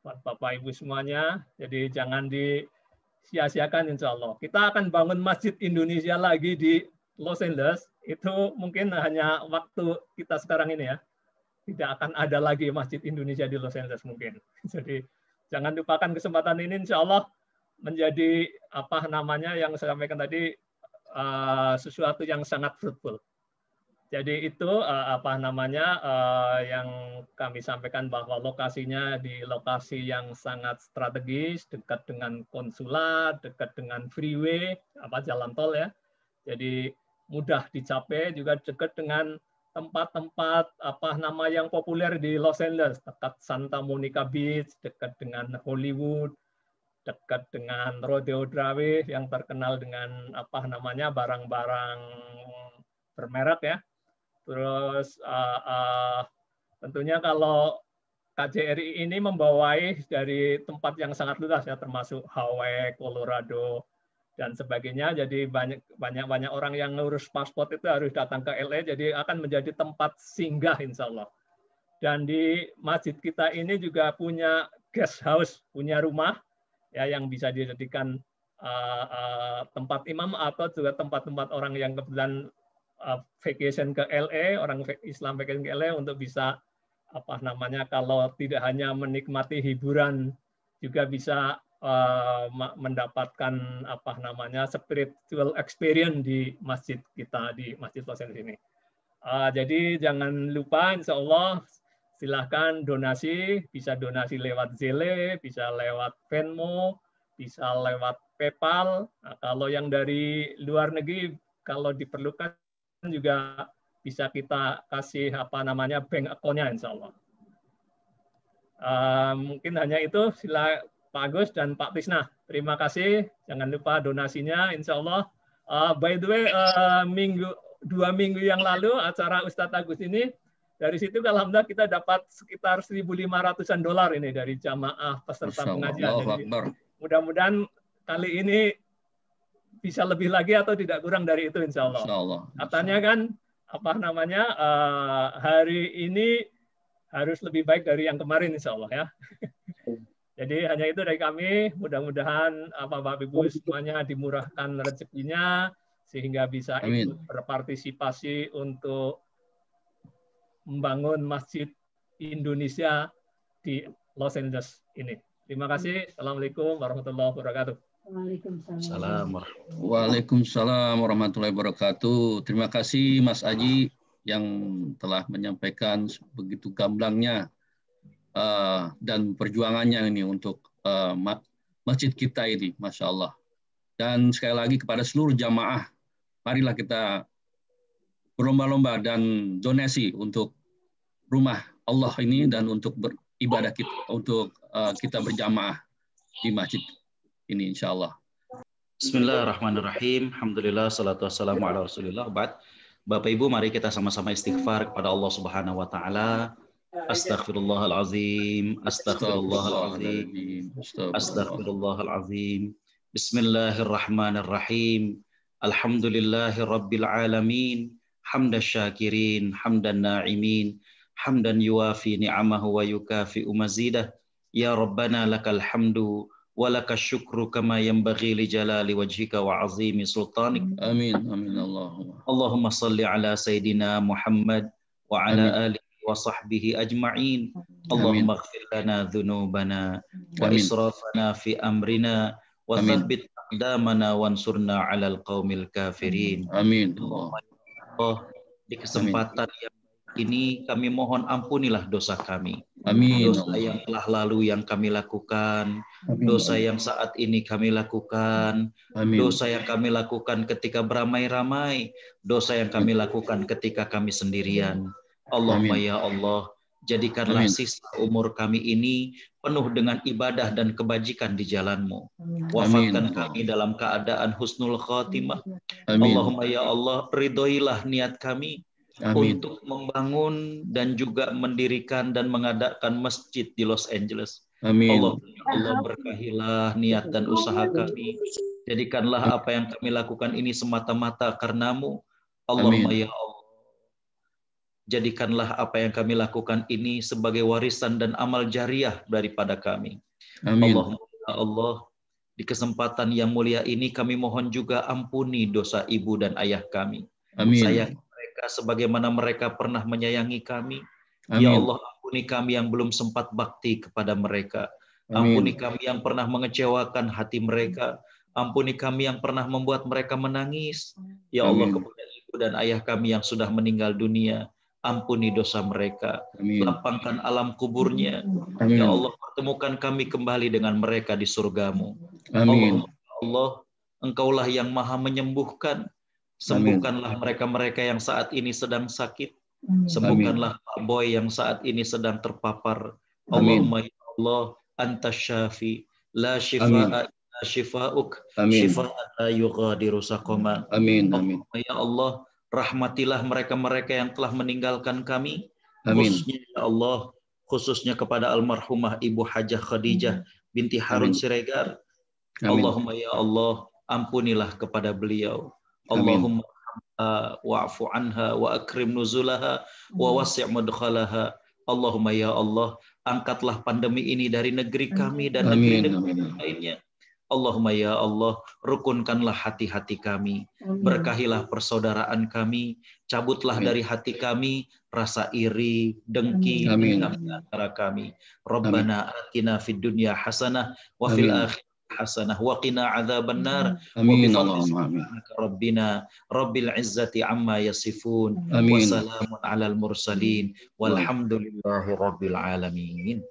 buat Bapak Ibu semuanya. Jadi jangan disia-siakan insya Allah. Kita akan bangun Masjid Indonesia lagi di Los Angeles. Itu mungkin hanya waktu kita sekarang ini ya. Tidak akan ada lagi Masjid Indonesia di Los Angeles mungkin. Jadi jangan lupakan kesempatan ini insya Allah menjadi apa namanya yang saya sampaikan tadi, sesuatu yang sangat fruitful. Jadi itu apa namanya yang kami sampaikan bahwa lokasinya di lokasi yang sangat strategis, dekat dengan konsulat, dekat dengan freeway, jalan tol ya. Jadi mudah dicapai, juga dekat dengan tempat-tempat yang populer di Los Angeles, dekat Santa Monica Beach, dekat dengan Hollywood, dekat dengan Rodeo Drive yang terkenal dengan barang-barang bermerek ya. Terus tentunya kalau KJRI ini membawai dari tempat yang sangat luas ya, termasuk Hawaii, Colorado dan sebagainya. Jadi banyak orang yang ngurus paspor itu harus datang ke LA. Jadi akan menjadi tempat singgah insya Allah. Dan di masjid kita ini juga punya guest house, punya rumah ya yang bisa dijadikan tempat imam atau juga tempat-tempat orang yang kebetulan vacation ke LA, orang Islam vacation ke LA untuk bisa kalau tidak hanya menikmati hiburan, juga bisa mendapatkan spiritual experience di masjid kita, di Masjid Los Angeles ini. Jadi jangan lupa insya Allah silahkan donasi, bisa donasi lewat Zelle, bisa lewat Venmo, bisa lewat PayPal. Nah, kalau yang dari luar negeri kalau diperlukan juga bisa kita kasih bank account-nya insya Allah. Mungkin hanya itu. Sila Pak Agus dan Pak Tisna. Terima kasih. Jangan lupa donasinya insya Allah. By the way, 2 minggu yang lalu acara Ustadz Agus ini, dari situ alhamdulillah kita dapat sekitar $1.500 ini dari jamaah peserta pengajian. Jadi mudah-mudahan kali ini bisa lebih lagi atau tidak kurang dari itu insya Allah. Katanya kan hari ini harus lebih baik dari yang kemarin insya Allah ya. Jadi hanya itu dari kami. Mudah-mudahan Bapak Ibu semuanya dimurahkan rezekinya sehingga bisa ikut berpartisipasi untuk membangun Masjid Indonesia di Los Angeles ini. Terima kasih. Assalamualaikum warahmatullahi wabarakatuh. Waalaikumsalam warahmatullahi wabarakatuh. Terima kasih Mas Aji yang telah menyampaikan begitu gamblangnya dan perjuangannya ini untuk masjid kita ini, Masya Allah. Dan sekali lagi kepada seluruh jamaah, marilah kita berlomba-lomba dan donasi untuk rumah Allah ini dan untuk beribadah kita, untuk kita berjamaah di masjid ini insya Allah. Bismillahirrahmanirrahim. Alhamdulillah, salatu wassalamu ala rasulillah. Bapak Ibu, mari kita sama-sama istighfar kepada Allah Subhanahu wa taala. Astaghfirullahalazim, astaghfirullahalazim, astaghfirullahalazim. Bismillahirrahmanirrahim. Alhamdulillahirabbil alamin. Hamdan syakirin, hamdan na'imin, hamdan yuwafi ni'amahu wa yukafi'u mazidah. Ya Rabbana lakal hamdu walaka syukru kama yanbaghi li jalali wajhika wa azimi sultanik. Amin. Amin. Allahumma salli ala Sayyidina Muhammad wa ala alihi wa sahbihi ajma'in. Allahumma ighfir lana dhunubana wa israfana fi amrina wa thabbit aqdamana wansurna ala alqaumil kafirin. Amin. Allah, di kesempatan yang ini kami mohon ampunilah dosa kami. Amin. Dosa yang telah lalu yang kami lakukan, dosa yang saat ini kami lakukan, dosa yang kami lakukan ketika beramai-ramai, dosa yang kami lakukan ketika kami sendirian. Allahumma ya Allah, jadikanlah sisa umur kami ini penuh dengan ibadah dan kebajikan di jalan-Mu. Wafatkan kami dalam keadaan husnul khatimah. Allahumma ya Allah, ridhoilah niat kami untuk membangun dan juga mendirikan dan mengadakan masjid di Los Angeles. Allah berkahilah niat dan usaha kami. Jadikanlah apa yang kami lakukan ini semata-mata karena-Mu. Allahumma ya Allah. Jadikanlah apa yang kami lakukan ini sebagai warisan dan amal jariah daripada kami. Amin. Allahumma ya Allah, di kesempatan yang mulia ini kami mohon juga ampuni dosa ibu dan ayah kami. Amin. Sayangi mereka sebagaimana mereka pernah menyayangi kami. Amin. Ya Allah, ampuni kami yang belum sempat bakti kepada mereka. Ampuni kami yang pernah mengecewakan hati mereka. Ampuni kami yang pernah membuat mereka menangis. Ya Allah, kepada ibu dan ayah kami yang sudah meninggal dunia, ampuni dosa mereka. Amin. Lapangkan alam kuburnya. Amin. Ya Allah, pertemukan kami kembali dengan mereka di surgamu. Amin. Allah, Engkaulah yang maha menyembuhkan. Sembuhkanlah mereka-mereka yang saat ini sedang sakit. Sembuhkanlah Pak Boy yang saat ini sedang terpapar. Allahumma ya Allah, anta syafi, la shifa'a illa shifa'uk, shifa'an la yughadiru saqama. Amin. Allahumma ya Allah, rahmatilah mereka-mereka yang telah meninggalkan kami. Amin. Khususnya ya Allah, khususnya kepada almarhumah Ibu Hajah Khadijah binti Harun Siregar. Allahumma ya Allah, ampunilah kepada beliau. Allahumma wa'fu anha wa akrim nuzulaha wa wasi' mudkhalaha. Allahumma ya Allah, angkatlah pandemi ini dari negeri kami dan negeri-negeri lainnya. Allahumma ya Allah, rukunkanlah hati-hati kami, berkahilah persaudaraan kami, cabutlah dari hati kami rasa iri, dengki, dendam di antara kami. Rabbana atina fid dunya hasanah wa fil akhirati hasanah wa qina adzabannar. Amin Allahumma amin. Rabbina rabbil izzati amma yasifun wa salamun alal mursalin walhamdulillahi rabbil alamin.